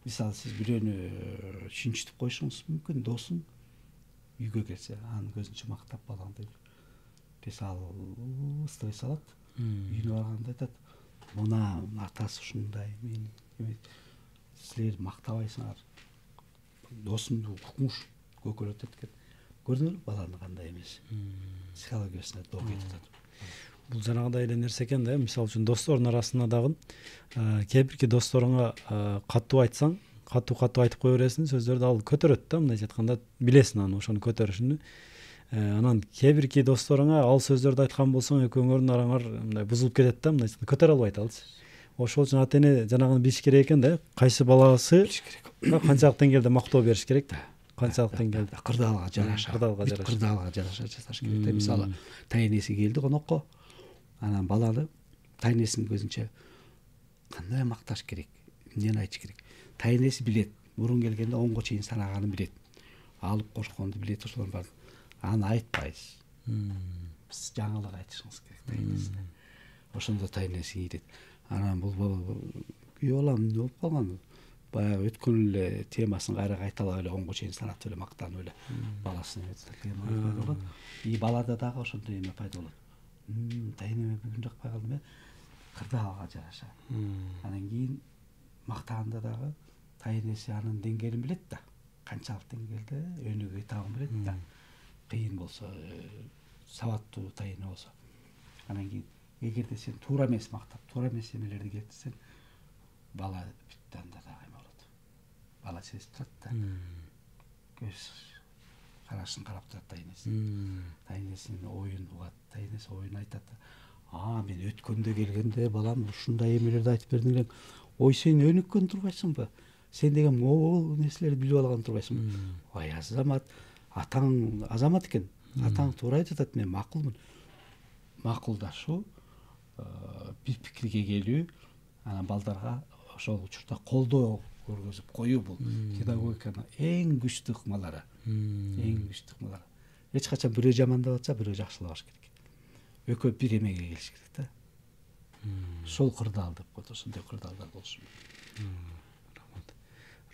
Мисалы, сиз бирөөнү шинчитип коюшуңуз мүмкүн, досуң үйгө келсе, анын көзүнчө мактап балаңды десе, ал стресс алат. үйүнө барганда айтат, мына атасы ушундай, мен силер мактабайсыңар, досумду укмуш көкөлөтөт экен. Көрдүңөрбү баланын кандай эмес психологиясына доо кетип атат. Бул жанагындай эле нерсе экен да, мисалы үчүн достордун арасында дагы кээ бирки досторуңа катуу айтсаң, катуу айтып кое бересиң, сөздөрдү ал көтөрөт да, мындайча айтканда билесиң аны, ошону көтөрүшүн. Анан кээ бирки досторуңа ал сөздөрдү айткан болсоң, экөөңөрдүн араңар мындай бузулуп кетет да, мындайча көтөрө албайт алчы. Ошол үчүн ата эне жанагыны билиш керек экен да, кайсы баласы канчалык деңгээлде мактоо бериш керек да, канчалык деңгээлде кырдаалга жараша жасаш керек да. Мисалы тайнеси келди конокко, анан баланы тайнесинин көзүнчө кандай макташ керек, эмнени айтыш керек. Тайнеси билет, мурун келгенде 10го чейин санаганын билет, алып кошконду билет, ошолордун баарын. Аны айтпайсыз. Биз жаңылык айтышыңыз керек тайнесине. Ошондо тайнеси ийрет. Анан бул күйөө балам эмне болуп калган? Баягы өткөн эле темасын кайра кайталап эле 10го чейин санап эле мактанып эле баласын пайда болот. И балада дагы ошондой эме пайда болот. Тайнеме бүгүн жакпай калдым, кырдаалга жараша. Анан кийин мактаганда дагы тайнеси анын деңгээлин билет да, канчалык деңгээлде өнүгүү этабын билет да. Кыйын болсо, сабаттуу тайыны болсо. Анан кийин эгерде сен туура эмес мактап, туура эмес эмелерди кетирсең, бала бүттү, анда дагы эме болот. Бала сезип турат да. Көз карашын карап турат тайнеси. Тайнесинин оюн угат, тайнеси оюн айтат. Мен өткөндө келгенде балам ушундай эмелерди айтып бердиң элең. Ой, сен өнүккөн турбайсыңбы? Сен деген могул нерселерди билип алган турбайсыңбы? Ой, Азамат, атаң Азамат экен. Атаң туура айтып атат, мен макулмун. Макулдашуу, бир пикирге келүү, анан балдарга ошол учурда колдоо көргөзүп коюу, бул педагогиканын эң күчтүү ыкмалары. Эч качан бирөө жамандап атса, бирөө жакшылабаш керек. Экөө бир эмеге келиш керек да. Сол кырдаал деп коет, ошондой кырдаалдар болушу керек.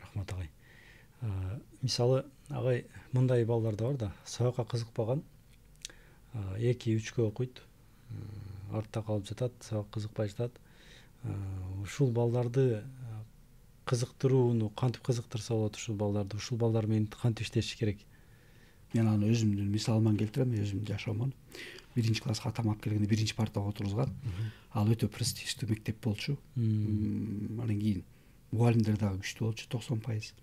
Рахмат агай. Мисалы агай мындай балдар да бар да, сабакка кызыкпаган, 2-3кө окуйт, артта калып жатат, сабак кызыкпай жатат. Ушул балдарды кызыктырууну кантип кызыктырса болот? Ушул балдар менен кантип иштешиш керек? Мен аны өзүмдүн мисалыман келтирем, өзүмдүн жашоомон. 1-класска атам алып келгенде 1-партага отургузган. Ал өтө престиждүү мектеп болчу. Анан кийин мугалимдер дагы күчтүү болчу, 90%.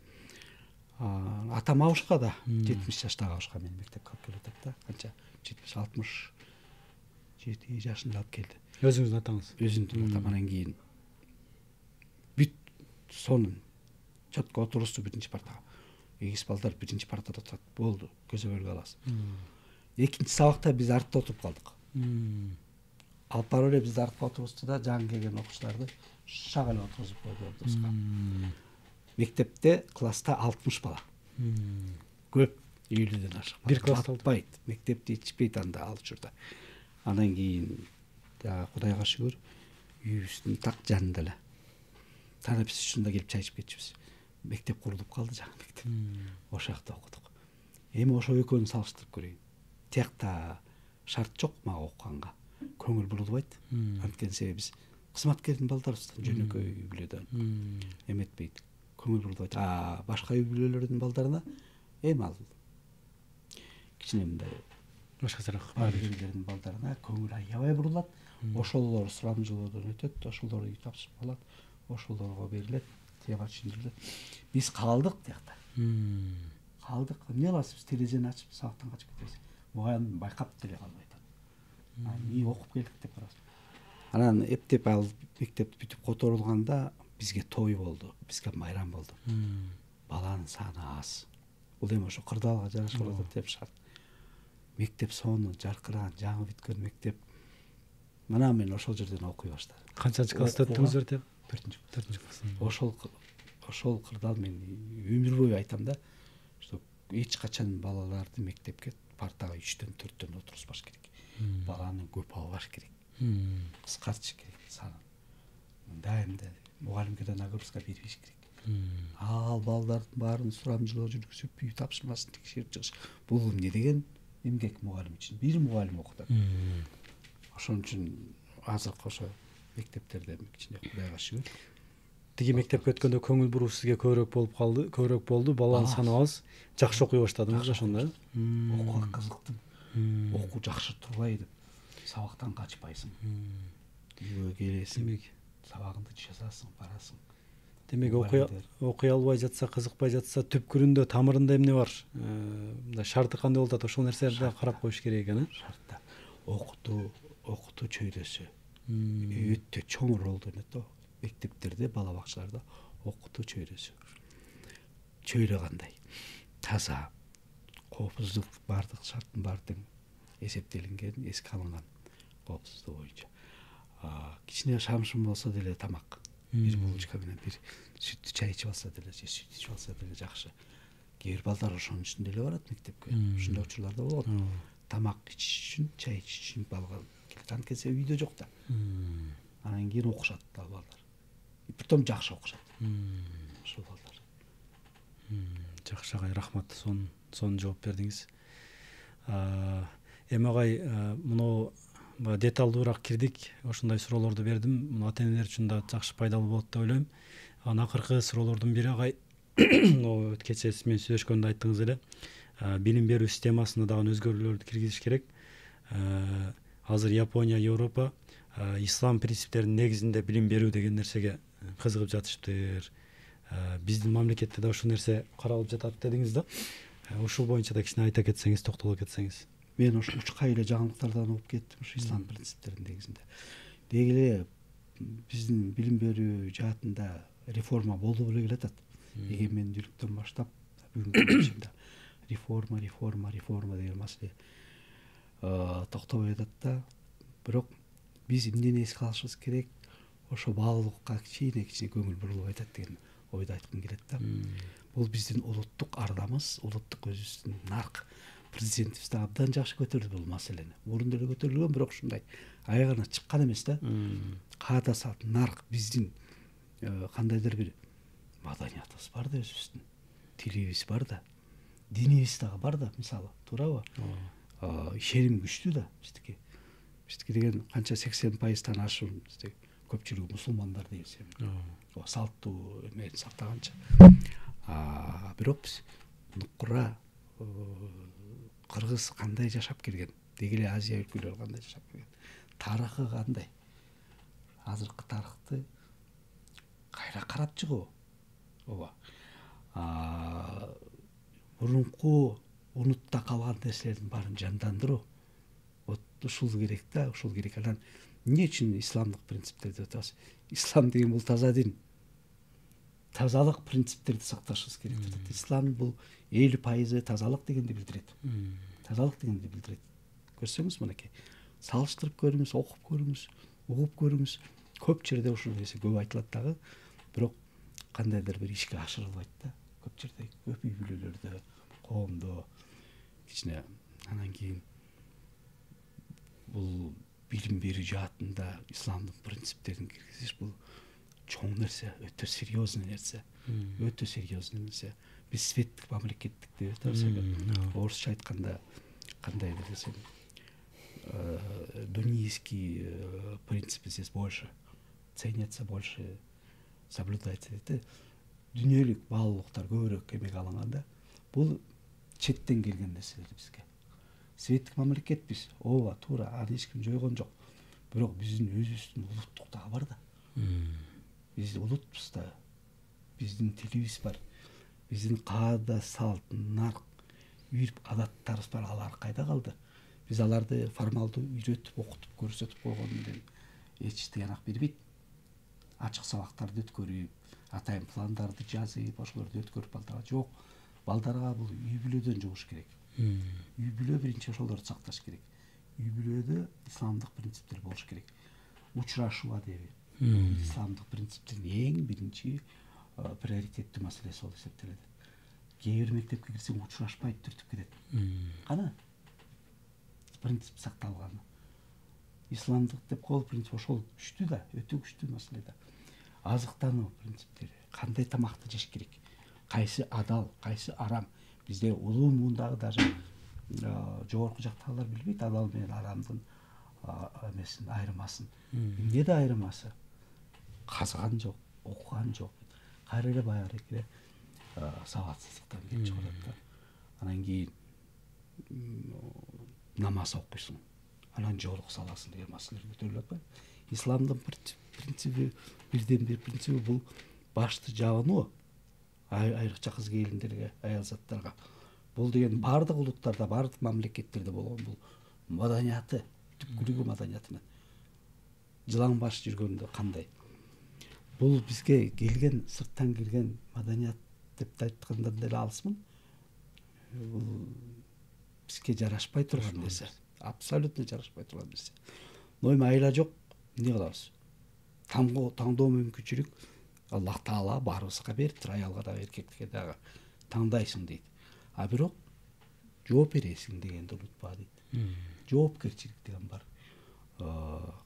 Атам абышка да, 70 жаштагы абышка мени мектепке алып келип атат да. Канча? 70-67 жашында алып келди. Өзүңүздүн атаңыз? Өзүмдүн атам. Анан кийин бүт сонун четко отурусту 1-партага. Эгиз балдар 1-партада отурат. Болду, көзөмөлгө аласыз. Экинчи сабакта биз артта отуруп калдык. Алып барып эле бизди артка отургузду да, жаңы келген окуучуларды шак эле отургузуп койду ордосуна. Мектепте класста 60 бала. Көп, 50ден ашык. Бир класста атпайт, мектепти ичпейт анда ал учурда. Анан кийин Кудайга шүгүр, үйүбүздүн так жанында эле. Танапис учунда келип чай ичип кетчүбүз. Мектеп курулуп калды, жаңы мектеп. Ошол жакта окудук. Эми ошо экөөнү салыштырып көрөйүн. Тиякта шарт жок мага окуганга. Көңүл бурулбайт. Анткени себеби биз кызматкердин балдарыбыздан, жөнөкөй үй бүлөдөн эметпейт. Көңүл бурулбайт. Башка үй бүлөлөрдүн балдарына эми ал кичине мындай башкачараак айлердин балдарына көңүл аябай бурулат. Ошолор сурамжылоодон өтөт, ошолор үй тапшырып алат, ошолорго берилет, тияга түшүндүрүлөт. Биз калдык тиякта. Калдык. Эмне кыласыз? Биз терезени ачып сабактан качып кетебиз. Мугалим байкап деле калбайт. И окуп келдик деп барабыз. Анан эптеп ал мектеп бүтүп которулганда бизге той болду, бизге майрам болду. Баланын саны аз. Бул эми ошо кырдаалга жараша болот деп шарт. Мектеп сонун, жаркыраган, жаңы бүткөн мектеп. Мына мен ошол жерден окуй баштадым. Канчанчы класста өттүңүздөр деп? 4-класс. Ошол кырдаал мен өмүр бою айтам да, что эч качан балаларды мектепке партага 3-4 отургузбаш керек. Баланы көп албаш керек. Кыскартыш керек санын. Дайымда мугалимге да нагрузка бербеш керек. Ал балдардын баарын сурамжылоо жүргүзүп, үй тапшырмасын текшерип чыгыш. Бул эмне деген эмгек мугалим үчүн. Бир мугалим окутат. Ошон үчүн азыркы ошо мектептерде кичине Кудайга шүгүр. Тиги мектепке өткөндө көңүл буруу сизге көбүрөөк болду. Баланын саны аз. Жакшы окуй баштадыңыз ошондо. Окууга кызыктым. Окуу жакшы турбайды. Сабактан качпайсың. Үйгө келесиң, сабагыңды жазасың, барасың. Демек окуй албай жатса, кызыкпай жатса, түпкүрүндө, тамырында эмне бар? Мындай шарты кандай болуп атат? Ошол нерселерди карап коюш керек экен, Шартта окутуу чөйрөсү өтө чоң роль ойнойт да. Мектептерде, бала бакчаларда окутуу чөйрөсү. Чөйрө кандай? Таза, коопсуздук бардык шарттын баардыгы эсептелинген, эске алынган коопсуздук боюнча. Кичине шамшым болсо деле тамак. Бир булочка менен бир сүттүү чай ичип алса деле, же сүт ичип алса деле жакшы. Кээ бир балдар ошонун үстүндө эле барат мектепке. Ушундай учурларда болгон. Тамак ичиш үчүн, чай ичиш үчүн балга анткесе үйдө жок да. Анан кийин окушат да балдар. Притом жакшы окушат. Ошол балдар. Жакшы агай, рахмат. Сонун жооп бердиңиз. Эми агай, муну деталдуураак кирдик. Ошондой суроолорду бердим. Ата энелер үчүн да жакшы пайдалуу болот деп ойлойм. Анан акыркы суроолордун бири агай, кечээ сиз менен сүйлөшкөндө айттыңыз эле, билим берүү системасына дагы өзгөрүүлөрдү киргизиш керек. Азыр Япония, Европа ислам принциптеринин негизинде билим берүү деген нерсеге кызыгып жатыштыр. Биздин мамлекетте да ушул нерсе каралып жатат дедиңиз да. Ушул боюнча да кичине айта кетсеңиз, токтоло кетсеңиз. Мен ошо учкай эле жаңылыктардан угуп кеттим, ушу ислам принциптеринин негизинде. Деги эле биздин билим берүү жаатында реформа болду беле келатат. Эгемендүүлүктөн баштап бүгүнкү күнчө реформа деген маселе токтобой атат да. Бирок биз эмнени эске алышыбыз керек? Ошо баалуулукка кичине көңүл бурулуп айтат деген ойду айткым келет да. Бул биздин улуттук ардамыз, улуттук өзүбүздүн нарк. Президентибиз да абдан жакшы көтөрдү бул маселени. Мурун деле көтөрүлгөн, бирок ушундай аягына чыккан эмес да. Каада саат нарк биздин кандайдыр бир маданиятыбыз бар да, өзүбүздүн тилибиз бар да, динибиз дагы бар да, мисалы, туурабы? Ишеним күчтүү да биздики. Биздики деген канча 80%-тан ашуун көпчүлүгү мусулмандар дейбиз. Салттуу эмени сактаганча. Бирок биз нукура кыргыз кандай жашап келген, деги эле Азия өлкөлөрү кандай жашап келген, тарыхы кандай, азыркы тарыхты кайра карап чыгуу. Ооба. Мурунку унутта калган нерселердин баарын жандандыруу. Вот ушул керек да, ушул керек. Анан эмне үчүн исламдык принциптерди атабыз? Ислам деген бул таза дин. Тазалык принциптерди сакташыбыз керек. Ислам бул 50% тазалык дегенди билдирет. Тазалык дегенди билдирет. Көрсөңүз мынакей, салыштырып көрүңүз, окуп көрүңүз, угуп көрүңүз. Көп жерде ушул нерсе көп айтылат дагы, бирок кандайдыр бир ишке ашырылбайт да. Көп жерде, көп үй бүлөлөрдө, коомдо кичине. Анан кийин бул билим берүү жаатында исламдын принциптерин киргизиш бул чоң нерсе, өтө серьезный нерсе. Өтө серьезный нерсе. Биз светтик мамлекеттик деп атабыз. Орусча айтканда кандайдыр десем, дунийский принципы здесь больше ценятся, больше соблюдается дейт. Дүйнөлүк баалуулуктар көбүрөөк эмеге алынганда, бул четтен келген нерселер бизге. Светтик мамлекет биз, ооба, туура, аны эч ким жойгон жок. Бирок биздин өзүбүздүн улуттук дагы бар да. Биз улутпуз да. Биздин тилибиз бар. Биздин каада, салт, нарк, үрп адаттарыбыз бар. Алар кайда калды? Биз аларды формалдуу үйрөтүп, окутуп, көрсөтүп койгон менен эч тыянак бербейт. Ачык сабактарды өткөрүп, атайын пландарды жазып, ошолорду өткөрүп балдарга жок. Балдарга бул үй бүлөдөн жугуш керек. Үй бүлө биринчи ошолорду сакташ керек. Үй бүлөдө исламдык принциптер болуш керек. Учурашуу адеби. Исламдык принциптердин эң биринчи приоритеттүү маселеси болуп эсептелет. Кээ бир мектепке кирсең учурашпай түртүп кетет. Кана? Принцип сакталган. Исламдык деп коюл принцип ошол күчтүү да, өтө күчтүү маселе да. Азыктануу принциптери, кандай тамакты жеш керек, кайсы адал, кайсы арам. Бизде улуу муундагы даже жогорку жактагылар билбейт адал менен арамдын эмесин айырмасын. Эмне да айырмасы? Казган жок, окуган жок. Кайра эле баягы эле сабатсыздыктан келип чыгат да. Анан кийин намаз окуйсуң, анан жоолук саласың деген маселелер көтөрүлүп атпайбы? Исламдын принциби, бирден бир принциби бул башты жабынуу, айрыкча кыз келиндерге, аял заттарга. Бул деген бардык улуттарда, бардык мамлекеттерде болгон бул маданияты, түпкүлүгү маданияты менен. Жылаң баш жүргөндө кандай? Бул бизге келген, сырттан келген маданият деп айткандан деле алысмын. Бул бизге жарашпай турган нерсе. Абсолютно жарашпай турган нерсе. Нойма айла жок, эмне кылабыз? Таңдоо мүмкүнчүлүк Аллах Таала баарыбызга бериптир, аялга дагы эркекке дагы таңдайсың дейт. А бирок жооп бересиң дегенди унутпа дейт. Жоопкерчилик деген бар.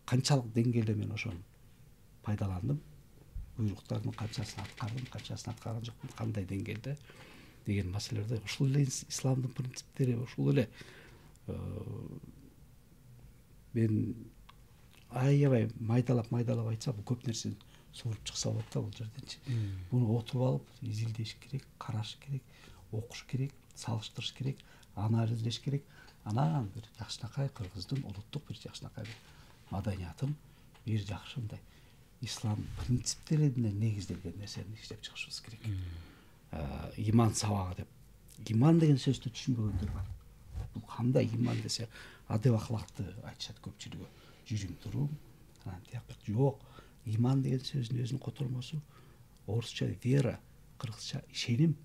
Канчалык деңгээлде мен ошону пайдаландым, буйруктардын канчасын аткардым, канчасын аткарган жокмун, кандай деңгээлде деген маселелерде ушул эле исламдын принциптери, ушул эле мен аябай майдалап айтса, бул көп нерсени сууруп чыкса болот да бул жерденчи. Муну отуруп алып, изилдеш керек, караш керек, окуш керек, салыштырыш керек, анализдеш керек. Анан бир жакшынакай кыргыздын улуттук бир жакшынакай маданиятын бир жакшы мындай ислам принциптерине негизделген нерсени иштеп чыгышыбыз керек. Иман сабагы деп. Иман деген сөздү түшүнбөгөндөр бар. Бул кандай иман десе, адеп акылакты айтышат көпчүлүгү. Жүрүм турум, анан тияк жок. Иман деген сөздүн өзүнүн котормосу орусча вера, кыргызча ишеним.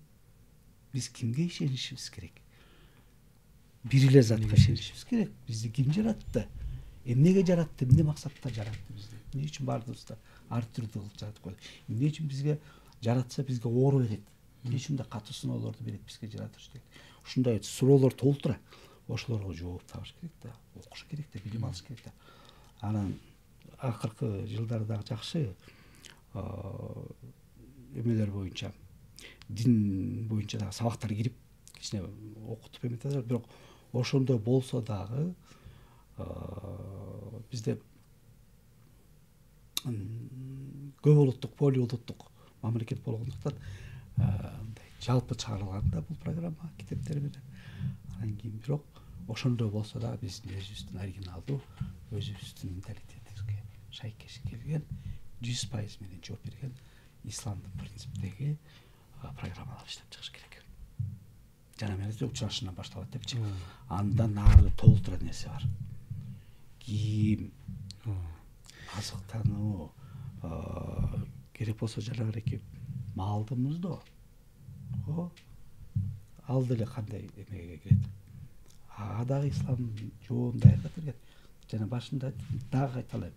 Биз кимге ишенишибиз керек? Бир эле затка ишенишибиз керек. Бизди ким жаратты? Эмнеге жаратты? Эмне максатта жаратты бизди? Эмне үчүн бардыгыбызда ар түрдүү кылып жаратып койду? Эмне үчүн бизге жаратса бизге оор берет? Эмне үчүн да катуу сыноолорду берет бизге жаратыш керек? Ушундай суроолор толтура. Ошолорго жооп табыш керек да, окуш керек да, билим алыш керек да. Анан акыркы жылдардагы жакшы эмелер боюнча, дин боюнча дагы сабактар кирип, кичине окутуп эметет, бирок ошондой болсо дагы бизде көп улуттук, полиулуттук мамлекет болгондуктан жалпы чыгарылганда бул программа китептер менен. Анан кийин бирок ошондой болсо дагы биздин өзүбүздүн оригиналдуу, өзүбүздүн менталитетибизге шайкеш келген, 100% менен жооп берген исламдын принциптеги программалар иштеп чыгыш керек. Жана мен учурашынан башталат депчи. Андан ары толтура нерсе бар. Кийим, азыктануу, керек болсо жанагы малды муздоо. Ал деле кандай эмеге кирет. Дагы ислам жоон даярдап берген. Жана башында дагы айталайм.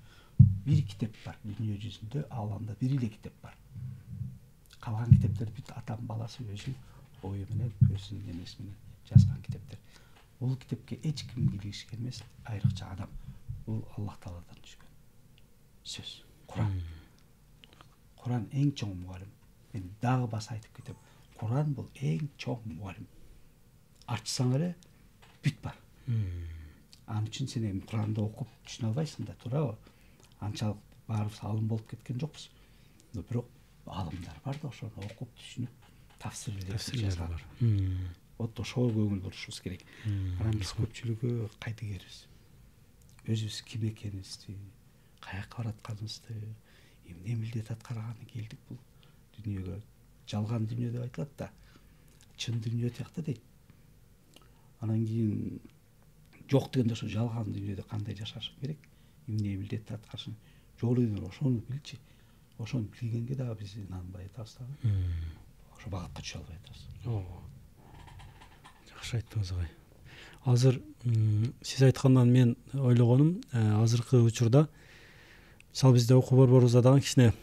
Бир китеп бар дүйнө жүзүндө, аланда бир эле китеп бар. Калган китептерди бүт атам баласы өзү ою менен, өзүнүн эмеси менен жазган китептер. Бул китепке эч ким киришкен эмес, айрыкча адам. Бул Аллах Тааладан түшкөн сөз. Куран. Куран эң чоң мугалим. Мен дагы баса айтып кетем. Куран бул эң чоң мугалим. Ачсаң эле бүт бар. Анын үчүн сен эми Куранды окуп түшүнө албайсың да, туурабы? Анчалык баарыбыз алым болуп кеткен жокпуз. Бирок алымдар бар да, ошону окуп түшүнүп, тафсирлеп жазган. Вот ошого көңүл бурушубуз керек. Анан биз көпчүлүгү кайтыгербиз. Өзүбүз ким экенибизди, каяка баратканыбызды, эмне милдет аткарганы келдик бул дүйнөгө. Жалган дүйнө деп айтылат да, чын дүйнө тиякта дейт. Анан кийин жок дегенде ошо жалган дүйнөдө кандай жашашың керек, эмне милдет аткарышың жолу деген ошону билчи. Ошону билгенге дагы биз инанбай атабыз дагы. Ошо багатка түшө албай атабыз. Жакшы айттыңыз агай. Азыр сиз айткандан мен ойлогонум, азыркы учурда мисалы бизде окуу борборубузда дагы кичине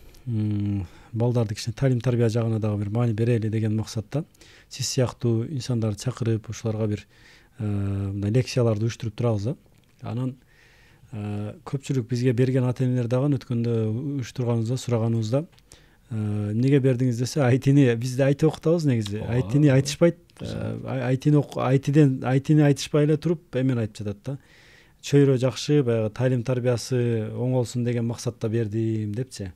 балдарды кичине талим тарбия жагына дагы бир маани берели деген максатта сиз сыяктуу инсандарды чакырып, ошолорго бир мындай лекцияларды уюштуруп турабыз да. Анан көпчүлүк бизге берген ата энелер дагы өткөндө уюштурганыбызда, сураганыбызда эмнеге бердиңиз десе, айтини бизде айти окутабыз негизи. Айтини айтышпайт. Айтини айтышпай эле туруп эмен айтып жатат да. чөйрө жакшы, баягы талим тарбиясы оңолсун деген максатта бердим депчи.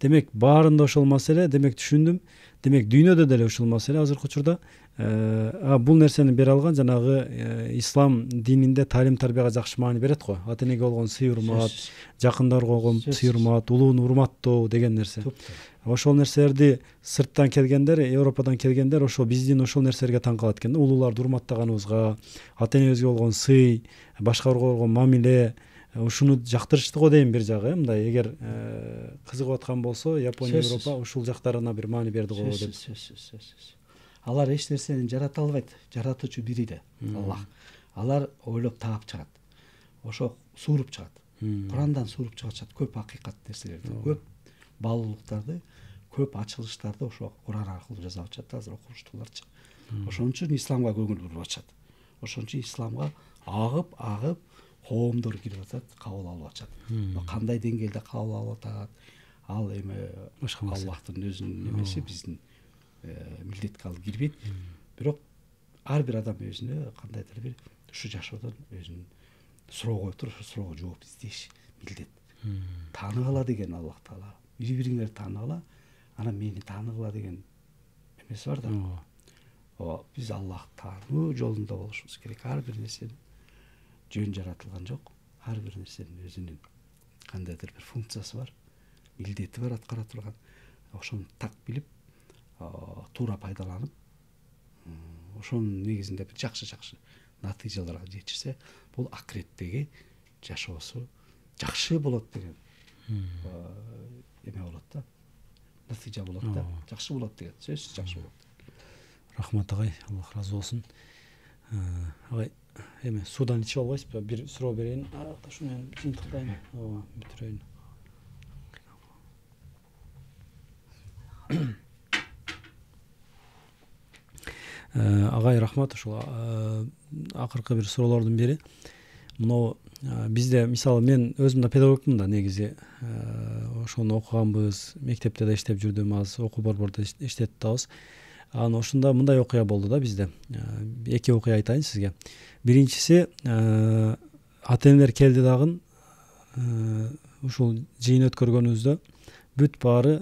Демек баарында ошол маселе, демек түшүндүм. Демек дүйнөдө деле ушул маселе азыркы учурда. Бул нерсени бере алган жанагы ислам дининде талим тарбияга жакшы маани берет го. Ата энеге болгон сый урмат, жакындарга болгон сый урмат, улууну урматтоо деген нерсе. Ошол нерселерди сырттан келгендер, Европадан келгендер ошол биздин ошол нерселерге таң калат экен. Улууларды урматтаганыбызга, ата энебизге болгон сый, башкаларга болгон мамиле, ушуну жактырышты го дейм бир жагы. Мындай эгер кызыгып аткан болсо, Япония, Европа ушул жактарына бир маани берди го деп. Алар эч нерсени жарата албайт. Жаратуучу бири да, Аллах. Алар ойлоп таап чыгат. Ошо сууруп чыгат. Курандан сууруп чыгат көп акыйкат нерселерди, көп баалуулуктарды, көп ачылыштарды ошо Куран аркылуу жасап атышат. Азыр окуштууларчы. Ошон үчүн исламга көңүл буруп атышат. Ошон үчүн исламга агып коомдор кирип атат, кабыл алып атышат. Кандай деңгээлде кабыл алып атат? Ал эми Аллахтын өзүнүн немеси, биздин милдетке ал кирбейт. Бирок ар бир адам өзүнө кандайдыр бир ушу жашоодон өзүнүн суроо коюп туруп, ошо суроого жооп издеш милдет. Тааныгыла деген Аллах Таала. Бири-бириңерди тааныгыла, анан мени тааныгыла деген эмеси бар да. Биз Аллах таануу жолунда болушубуз керек. Ар бир нерсени жөн жаратылган жок. Ар бир нерсенин өзүнүн кандайдыр бир функциясы бар, милдети бар аткара турган. Ошону так билип, туура пайдаланып, ошонун негизинде бир жакшы натыйжаларга жетишсе, бул акыреттеги жашоосу жакшы болот деген эме болот да. Натыйжа болот да. Жакшы болот деген сөзсүз жакшы болот. Рахмат агай, Аллах разы болсун. Агай, эме судан ичип албайсызбы? Бир суроо берейин. Ошону мен жыйынтыктайын. Бүтүрөйүн. Агай, рахмат. Ушул акыркы бир суроолордун бири. Мына бизде мисалы мен өзүм да педагогмун да негизи. Ошону окуганбыз, мектепте да иштеп жүрдүм, аз окуу борбордо иштетип атабыз. Анан ошондо мындай окуя болду да бизде. Эки окуя айтайын сизге. Биринчиси, ата энелер келди дагы ушул жыйын өткөргөнүбүздө бүт баары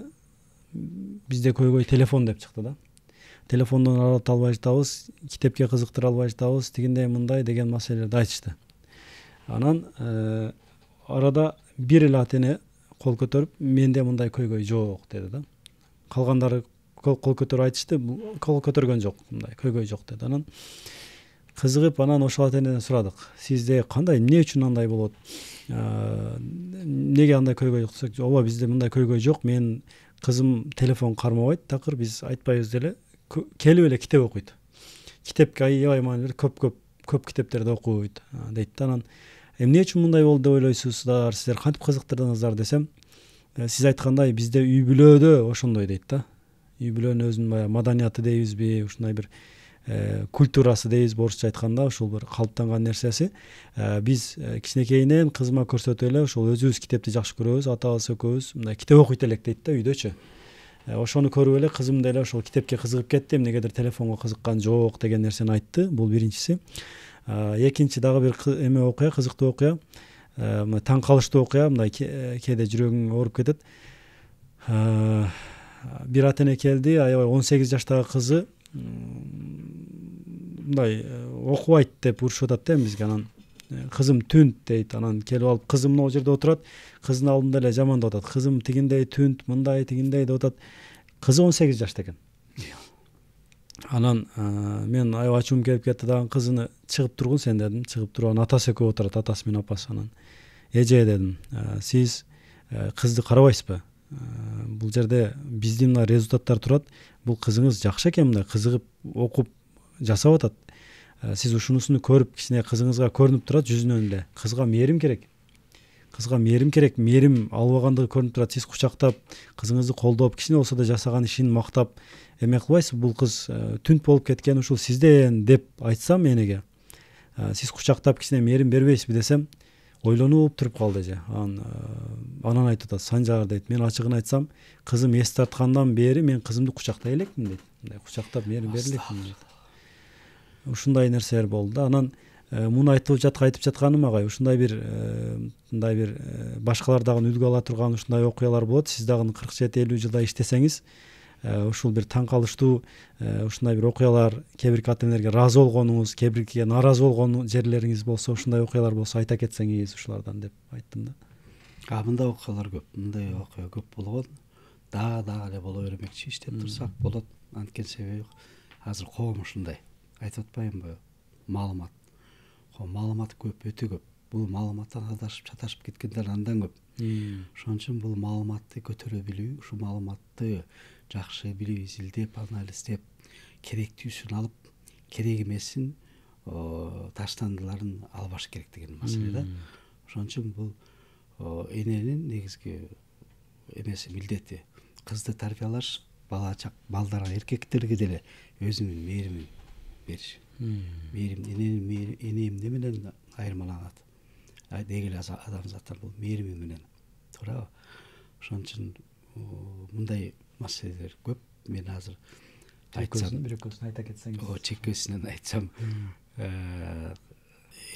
бизде көйгөй телефон деп чыкты да. Телефондон арата албай жатабыз, китепке кызыктыра албай жатабыз, тигиндей мындай деген маселелерди айтышты. Анан арада бир эле ата эне кол көтөрүп, менде мындай көйгөй жок деди да. Калгандары кол көтөрүп айтышты, кол көтөргөн жок, мындай көйгөй жок деди. Анан кызыгып, анан ошол ата энеден сурадык. Сизде кандай, эмне үчүн андай болот? Неге андай көйгөй жок десек, ооба бизде мындай көйгөй жок. Мен кызым телефон кармабайт, такыр биз айтпайбыз деле, келип эле китеп окуйт. Китепке аябай маани берип, көп китептерди окуйт дейт. Анан эмне үчүн мындай болду деп ойлойсуздар? Сиздер кантип кызыктырдыңыздар десем, сиз айткандай бизде үй бүлөдө ошондой дейт да. Үй бүлөнүн өзүнүн баягы маданияты дейбизби, ушундай бир культурасы дейбизби, орусча айтканда, ушул бир калыптанган нерсеси. Биз кичинекейинен кызыма көрсөтүп эле ошол өзүбүз китепти жакшы көрөбүз, атабыз экөөбүз мындай китеп окуйт элек дейт да үйдөчү. Ошону көрүп эле кызым деле ошол китепке кызыгып кетти, эмнегедир телефонго кызыккан жок деген нерсени айтты. Бул биринчиси. Экинчи дагы бир эме окуя, кызыктуу окуя. Таң калыштуу окуя, мындай кээде жүрөгүң ооруп кетет. Бир ата эне келди, аябай 18 жаштагы кызы мындай окубайт деп урушуп атат да бизге. Анан кызым түнт дейт. Анан келип алып, кызым могу жерде отурат, кыздын алдында эле жамандап атат. Кызым тигиндей түнт, мындай тигиндей деп атат. Кызы 18 жашта экен. Анан мен аябай ачуум келип кетти дагы, кызыны чыгып тургун сен дедим. Чыгып туруп, атасы экөө отурат, атасы менен апасы. Анан эже дедим, сиз кызды карабайсызбы? Бул жерде биздин мына результаттар турат. Бул кызыңыз жакшы экен, мындай кызыгып окуп жасап атат. Сиз ушунусуну көрүп, кичине кызыңызга көрүнүп турат жүзүнөн эле. Кызга мээрим керек. Кызга мээрим керек. Мээрим албагандыгы көрүнүп турат. Сиз кучактап, кызыңызды колдоп, кичине болсо да жасаган ишин мактап, эме кылбайсызбы? Бул кыз түнт болуп кеткен ушул сизден деп айтсам энеге. Сиз кучактап кичине мээрим бербейсизби десем, ойлонуп туруп калды эже. Анан айтып атат, Санжар дейт, мен ачыгын айтсам, кызым эс тарткандан бери мен кызымды кучактай элекмин дейт. Мындай кучактап мээрим бере элекмин дейт. Ушундай нерселер болду да. Анан муну айтып жатканым агай, ушундай бир мындай бир башкалар дагы үлгү ала турган ушундай окуялар болот. Сиз дагы 47-50 жылдай иштесеңиз, ушул бир таң калыштуу ушундай бир окуялар, кээ бир ата-энелерге ыраазы болгонуңуз, кээ бирге нааразы болгон жерлериңиз болсо, ушундай окуялар болсо айта кетсеңиз ушулардан деп айттым да. Мындай окуялар көп, мындай окуя көп болгон. Дагы эле боло бермекчи, иштеп турсак болот. Анткени себеби азыр коом ушундай. Айтып атпаймынбы? Маалымат көп, өтө көп. Бул маалыматтан адашып, чаташып кеткендер андан көп. Ошон үчүн бул маалыматты көтөрө билүү, ушул маалыматты жакшы билип, изилдеп, анализдеп, керектүүсүн алып, керек эмесин, таштандыларын албаш керек деген маселе да. Ошон үчүн бул эненин негизги эмеси, милдети кызды тарбиялаш, балдарга, эркектерге деле өзүнүн мээримин бериш. Мээрим, эне эмне менен айырмаланат? Дегеле адамзаттар бул мээрими менен, туурабы? Ошон үчүн мындай маселелер көп. Мен азыр айтсам, бир экөөсүн айта кетсеңиз. Чекесинен айтсам,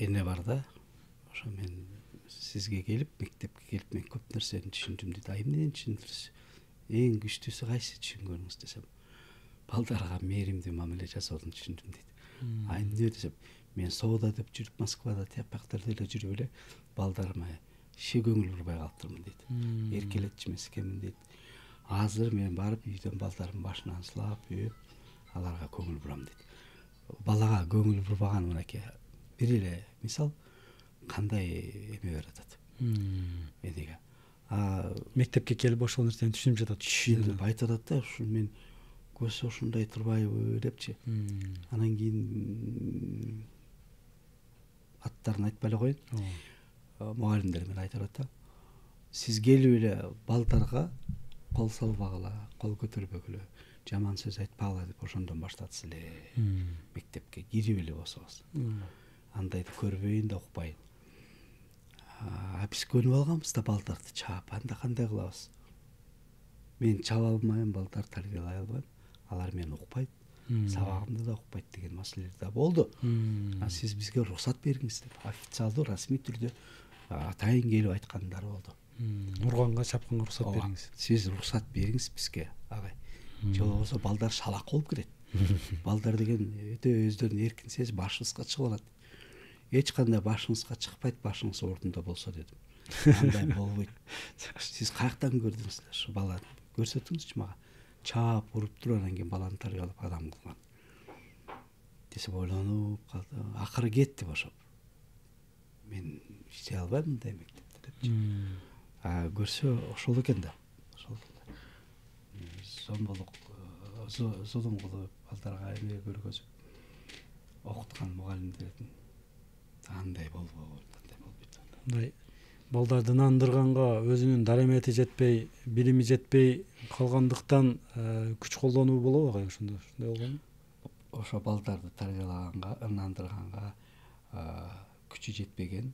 эне бар да. Ошо мен сизге келип, мектепке келип, мен көп нерсени түшүндүм дейт. Эмнени түшүндүрсүз? Эң күчтүүсү кайсы түшүнгөнүңүз десем, балдарга мээримдүү мамиле жасоодун түшүндүм дейт. Эмне десем, мен соодо деп жүрүп, Москвада тияпактарда эле жүрүп эле балдарыма иши көңүл бурбай калыптырмын дейт. Эркелетчи эмес экенмин дейт. Азыр мен барып үйдөн балдардын башынан сылап, үйүп, аларга көңүл бурам дейт. Балага көңүл бурбаган мынакей бир эле мисал кандай эме берип атат. Энеге. Мектепке келип ошол нерсени түшүнүп жатат. Түшүнүп айтып атат да, ушул мен көзсө ушундай турбайбы депчи. Анан кийин аттарын айтпай эле коеюн. Мугалимдер мен айтып атат да. Сиз келип эле балдарга кол салбагыла, кол көтөрбөгүлө, жаман сөз айтпагыла деп ошондон баштатсыз эле. Мектепке кирип эле болсоңуз. Андайды көрбөйүн да укпайын. Биз көнүп алганбыз да балдарды чаап, анда кандай кылабыз? Мен чаба албайм, балдар тарбиялай албайм. Алар мени укпайт, сабагымды да укпайт деген маселелер да болду. Сиз бизге уруксат бериңиз деп официалдуу, расмий түрдө атайын келип айткандар болду. Урганга, чапканга уруксат бериңиз. Сиз уруксат бериңиз бизге, агай. Же болбосо балдар шалак болуп кетет. Балдар деген өтө өздөрүн эркин сезип башыбызга чыгып алат. Эч кандай башыңызга чыкпайт, башыңыз ордунда болсо дедим. Андай болбойт. Сиз каяктан көрдүңүз ушу баланы? Көрсөтүңүзчү мага. Чаап, уруп туруп, анан кийин баланы тарбиялап адам кылган. Десем ойлонуп калды. Акыры кетти бошоп. Мен иштей албайм мындай мектепте депчи. Көрсө ошол экен да. Ошол зомбулук, зулум кылып, балдарга эме көргөзүп окуткан мугалимдердин андай болбойт, андай болбойт. Мындай балдарды нандырганга өзүнүн дарамети жетпей, билими жетпей калгандыктан күч колдонуу болобу агай ошондой болгонбу? Ошо балдарды тарбиялаганга, нандырганга күчү жетпеген,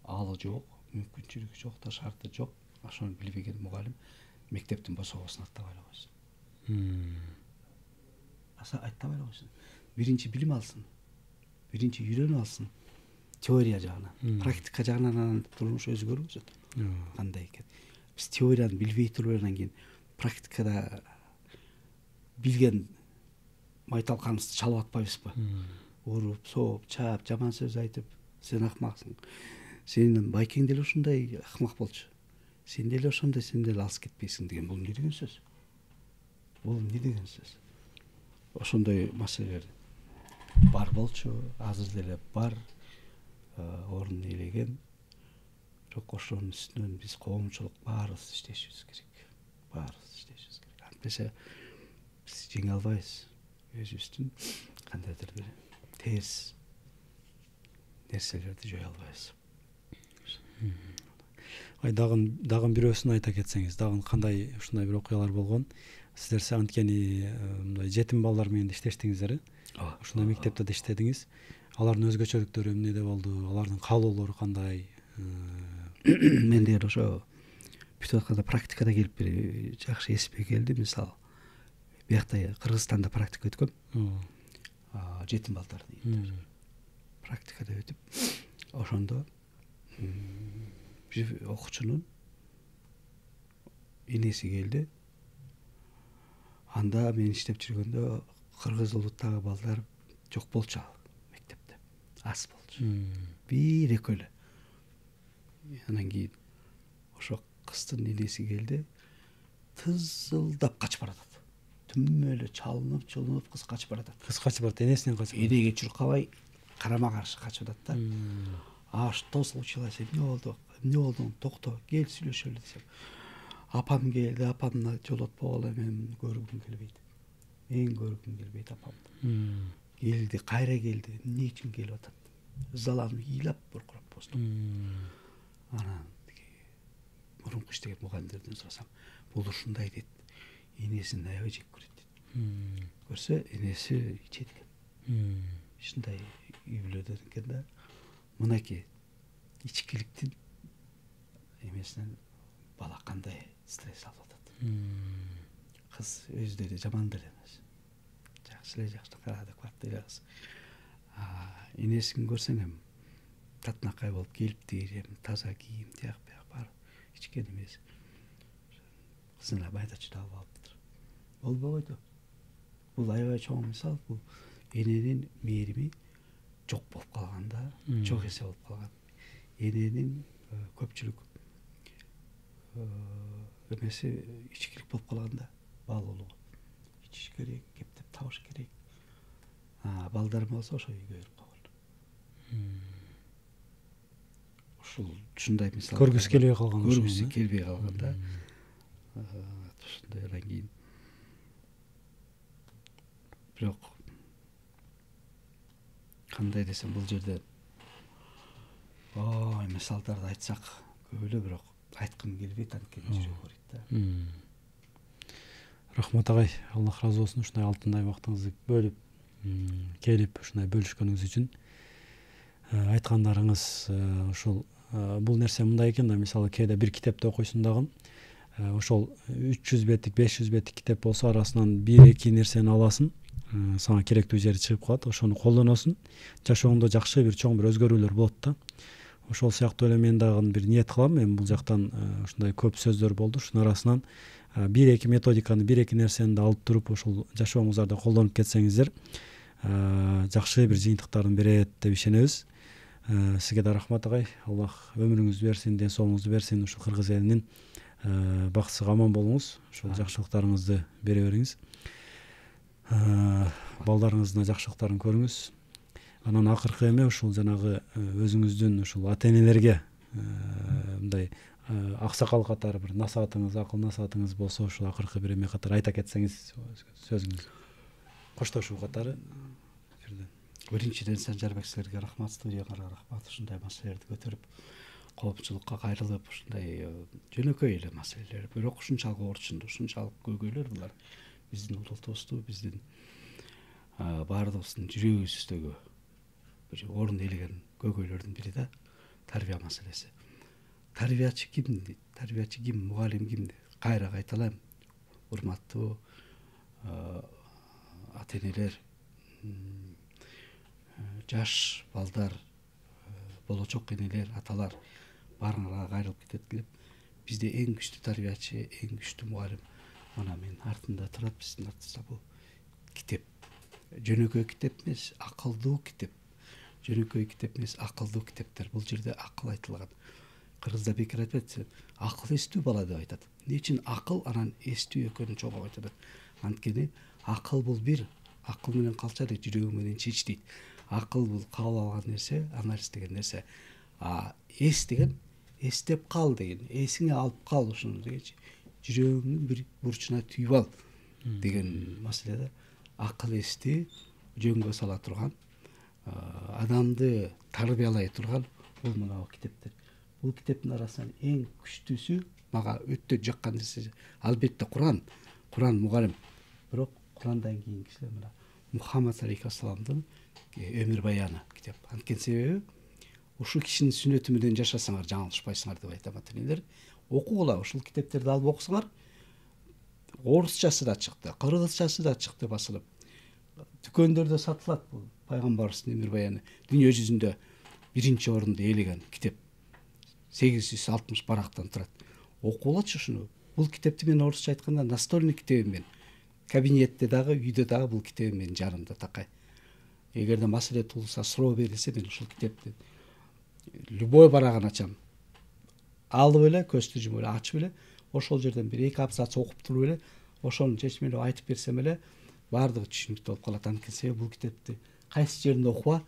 алы жок, мүмкүнчүлүгү жок да, шарты жок. Ошону билбеген мугалим мектептин босогосун аттабай эле койсун. Аттабай эле койсун. Биринчи билим алсын. Биринчи үйрөнүп алсын. Теория жагынан, практика жагынан анан турмуш өзгөрүп өсөт. Кандай экен? Биз теорияны билбей туруп анан кийин практикада билген майталканыбызды чалып атпайбызбы? Уруп, сооп, чаап, жаман сөз айтып, сен акмаксың. Сенин байкең деле ушундай акмак болчу. Сен деле ошондой, сен деле алыс кетпейсиң деген бул эмне деген сөз? Бул эмне деген сөз? Ошондой маселелер бар болчу, азыр деле бар. Орун ээлеген. Бирок ошонун үстүнөн биз коомчулук баарыбыз иштешибиз керек. Баарыбыз иштешибиз керек. Антпесе биз жеңе албайбыз. Өзүбүздүн кандайдыр бир терс нерселерди жое албайбыз. Дагы бирөөсүн айта кетсеңиз, дагы кандай ушундай бир окуялар болгон? Сиздер анткени мындай жетим балдар менен иштештиңиздер, ушундай мектепте да иштедиңиз. Алардын өзгөчөлүктөрү эмнеде болду? Алардын каалоолору кандай? Мен деген ошо бүтүп атканда практикада келип бир жакшы эсиме келди. Мисалы, биякта Кыргызстанда практика өткөм. Жетим балдар дейт. практикада өтүп ошондо бир окуучунун энеси келди. Анда мен иштеп жүргөндө кыргыз улуттагы балдар жок болчу ал мектепте. Аз болчу. Бир экөө эле. Анан кийин ошо кыздын энеси келди. Тызылдап качып баратат. Түмө эле чалынып кыз качып баратат. Кыз качып барат, энесинен качып. Энеге чуркабай карама каршы качып атат да. Что случилось? Эмне болду? Токто, кел сүйлөшөлү десем. Апам келди, апамды жолотпогула, мен көргүм келбейт. Мен көргүм келбейт апамды. Келди, кайра келди. Эмне үчүн келип атат? Ызаланып, ыйлап буркурап босту. Анан мурунку иштеген мугалимдерден сурасам, бул ушундай дейт. Энесин аябай жек көрөт дейт. Көрсө, энеси ичет экен. Ушундай үй-бүлөдөн экен да. Мынакей ичкиликтин эмесинен бала кандай стресс алып атат. Кыз өзү деле жаман деле эмес. Жакшы эле адекваттуу эле кыз. Энесин көрсөң эми татынакай болуп келиптир, эми таза кийим, тияк бияк бар. Ичкен эмес. Кызына майда чыдап алыптыр. Болбойт. Бул аябай чоң мисал, бул эненин мээрими жок болуп калганда, жок эсе болуп калган. Эненин көпчүлүк эмеси ичкилик болуп калганда, балуулугу. Ичиш керек, кептеп табыш керек. Балдар болсо ошо үйгө өйрүп калган. Ушундай мисал. Көргүсү келбей калган. Көргүсү келбей калганда. Ушундай анан кийин. Бирок кандай десем, бул жерде мисалдарды айтсак көп эле, бирок айткым келбейт, анткени жүрөгүм ооруйт да. Рахмат агай, Аллах разы болсун, ушундай алтындай убактыңызды бөлүп келип ушундай бөлүшкөнүңүз үчүн. Айткандарыңыз ушул бул нерсе мындай экен да, мисалы кээде бир китепти окуйсуң дагы, ошол 300 беттик, 500 беттик китеп болсо арасынан 1-2 нерсени аласың, сага керектүү жери чыгып калат, ошону колдоносуң, жашооңдо жакшы бир чоң бир өзгөрүүлөр болот да. Ошол сыяктуу эле мен дагы бир ниет кылам, мен бул жактан ушундай көп сөздөр болду, ушунун арасынан 1-2 методиканы, 1-2 нерсени да алып туруп, ошол жашооңуздарда колдонуп кетсеңиздер, жакшы бир жыйынтыктарын берет деп ишенебиз. Сизге да рахмат агай, Аллах өмүрүңүздү берсин, ден соолугуңузду берсин, ушул кыргыз элинин баксыга аман болуңуз, ушул жакшылыктарыңызды бере бериңиз. Балдарыңыздын жакшылыктарын көрүңүз. Анан акыркы эме ушул жанагы өзүңүздүн ушул ата-энелерге мындай аксакал катары бир насаатыңыз, акыл насаатыңыз болсо, ушул акыркы бир эме катары айта кетсеңиз сөзүңүз. Коштошуу катары. Биринчиден Санжарбек силерге рахмат, студияңарга рахмат, ушундай маселелерди көтөрүп, коопчулукка кайрылып, ушундай жөнөкөй эле маселелер, бирок ушунчалык орчундуу, ушунчалык көйгөйлөр булар биздин улутубузду, биздин баардыгыбыздын жүрөгүбүздөгү бир орун ээлеген көйгөйлөрдүн бири да тарбия маселеси. Тарбиячы ким дейт? Тарбиячы ким? Мугалим ким? Кайра кайталайм. Урматтуу ата-энелер, жаш балдар, болочок энелер, аталар баарыңарга кайрылып кетет келип, бизде эң күчтүү тарбиячы, эң күчтүү мугалим мына мен артында турат, биздин артыбызда бул китеп. Жөнөкөй китеп эмес, акылдуу китеп. Жөнөкөй китеп эмес, акылдуу китептер. Бул жерде акыл айтылган. Кыргызда бекер айтпайт, акыл эстүү бала деп айтат. Эмне үчүн акыл анан эстүү экөөнү чогуу айтат? Анткени акыл бул бир, акыл менен калча дейт, жүрөгүң менен чеч дейт. Акыл бул кабыл алган нерсе, анализ деген нерсе. Эс деген эстеп кал деген, эсиңе алып кал ушуну дегенчи. Жүрөгүңдүн бир бурчуна түйүп ал деген маселе да. Акыл эсти жөнгө сала турган, адамды тарбиялай турган бул мына китептер. Бул китептин арасынан эң күчтүүсү мага өтө жаккан нерсе албетте Куран. Куран мугалим. Бирок Курандан кийинкиси мына Мухаммад алейхиссаламдын өмүр баяны китеп. Анткени себеби ушул кишинин сүннөтү менен жашасаңар жаңылышпайсыңар деп айтам ата-энелер. Окугула, ушул китептерди алып окусаңар, орусчасы да чыкты, кыргызчасы да чыкты басылып. Дүкөндөрдө сатылат бул. пайгамбарыбыздын өмүр баяны дүйнө жүзүндө биринчи орунду ээлеген китеп 860 барактан турат. Окуулачы ушуну. Бул китепти мен орусча айтканда настольный китебиммен кабинетте дагы, үйдө дагы бул китебим менин жанымда такай. Эгерде маселе туулса, суроо берилсе, мен ушул китепти любой барагын ачам. Алып эле, көздү жумуп эле, ачып эле, ошол жерден бир эки абзац окуп туруп эле, ошонун чечмелеп айтып берсем эле, баардыгы түшүнүктүү болуп калат. Анткени себеби бул китепти кайсы жеринде окуба,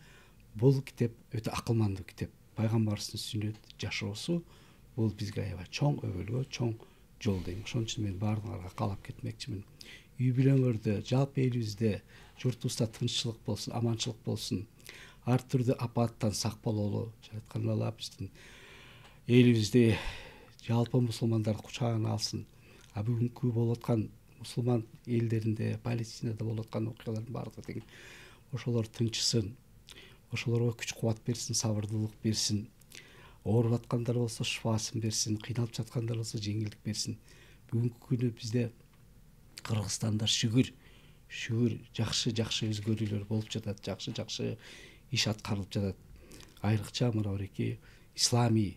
бул китеп өтө акылмандуу китеп. Пайгамбарыбыздын сүннөт жашоосу бул бизге аябай чоң өбөлгө, чоң жол дейм. Ошон үчүн мен баардыгыңарга каалап кетмекчимин. Үй бүлөңөрдө, жалпы элибизде, журтубузда тынччылык болсун, аманчылык болсун. Ар түрдүү апаттан сак бололу. Жараткан Алла биздин элибизди, жалпы мусулмандарды кучагына алсын. А бүгүнкү болуп аткан мусулман элдеринде, Палестинада болуп аткан окуялардын баардыгы тең ошолор тынчысын. Ошолорго күч кубат берсин, сабырдуулук берсин. Ооруп аткандар болсо шифасын берсин, кыйналып жаткандар болсо жеңилдик берсин. Бүгүнкү күнү бизде Кыргызстанда шүгүр жакшы өзгөрүүлөр болуп жатат, жакшы иш аткарылып жатат. Айрыкча мына бирки исламий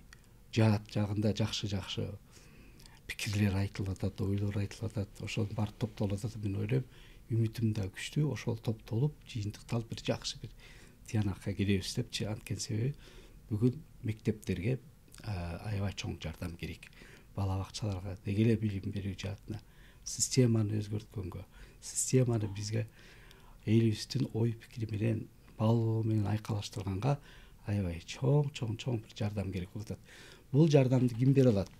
жаат жагында жакшы пикирлер айтылып атат, ойлор айтылып атат. Ошол бар топтолуп атат. Мен ойлойм, үмүтүм да күчтүү, ошол топтолуп, жыйынтыкталып бир жакшы бир тыянакка келебиз депчи. Анткени себеби бүгүн мектептерге аябай чоң жардам керек. Бала бакчаларга деги эле билим берүү жаатына системаны өзгөрткөнгө, системаны бизге элибиздин ой пикири менен, баалоо менен айкалаштырганга аябай чоң бир жардам керек болуп атат. Бул жардамды ким бере алат?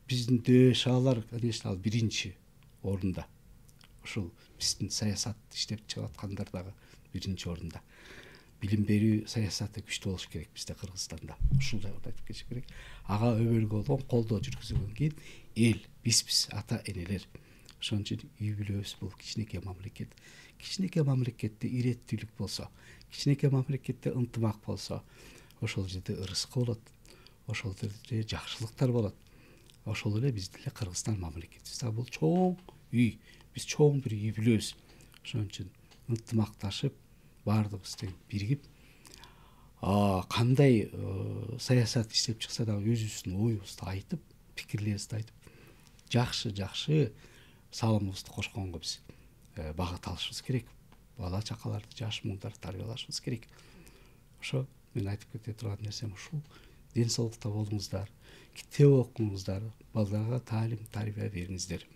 Биздин дөшалар, конечно, ал биринчи орунда. Ушул биздин саясат иштеп чыгып аткандар дагы биринчи орунда. Билим берүү саясаты күчтүү болуш керек бизде Кыргызстанда. Ушул жагын айтып кетиш керек. Ага өбөлгө болгон колдоо жүргүзүлгөн кийин эл, биз ата энелер. Ошон үчүн үй бүлөбүз бул кичинекей мамлекет. Кичинекей мамлекетте иреттүүлүк болсо, кичинекей мамлекетте ынтымак болсо, ошол жерде ырыскы болот. Ошол жерде жакшылыктар болот. Ошол эле биздин эле Кыргызстан мамлекетибиз. Бул чоң үй, биз чоң бир үй бүлөбүз. Ошон үчүн ынтымакташып, баардыгыбыз тең биригип, кандай саясат иштеп чыкса да өзүбүздүн оюбузду айтып, пикирлерибизди айтып, жакшы салымыбызды кошконго биз багыт алышыбыз керек. Бала чакаларды, жаш муңдарды тарбиялашыбыз керек. Ошо мен айтып кете турган нерсем ушул. Ден соолукта болуңуздар, китеп окуңуздар, балдарга таалим, тарбия бериңиздер.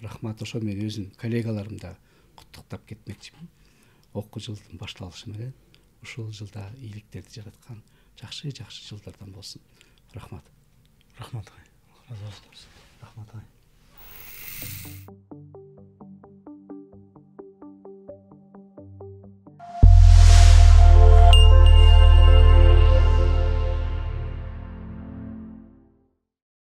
Рахмат. Ошо мен өзүм коллегаларымды куттуктап кетмекчимин. Окуу жылдын башталышы менен ушул жылда ийгиликтерди жараткан жакшы жылдардан болсун. Рахмат. Рахмат. Разы болсун. Рахмат.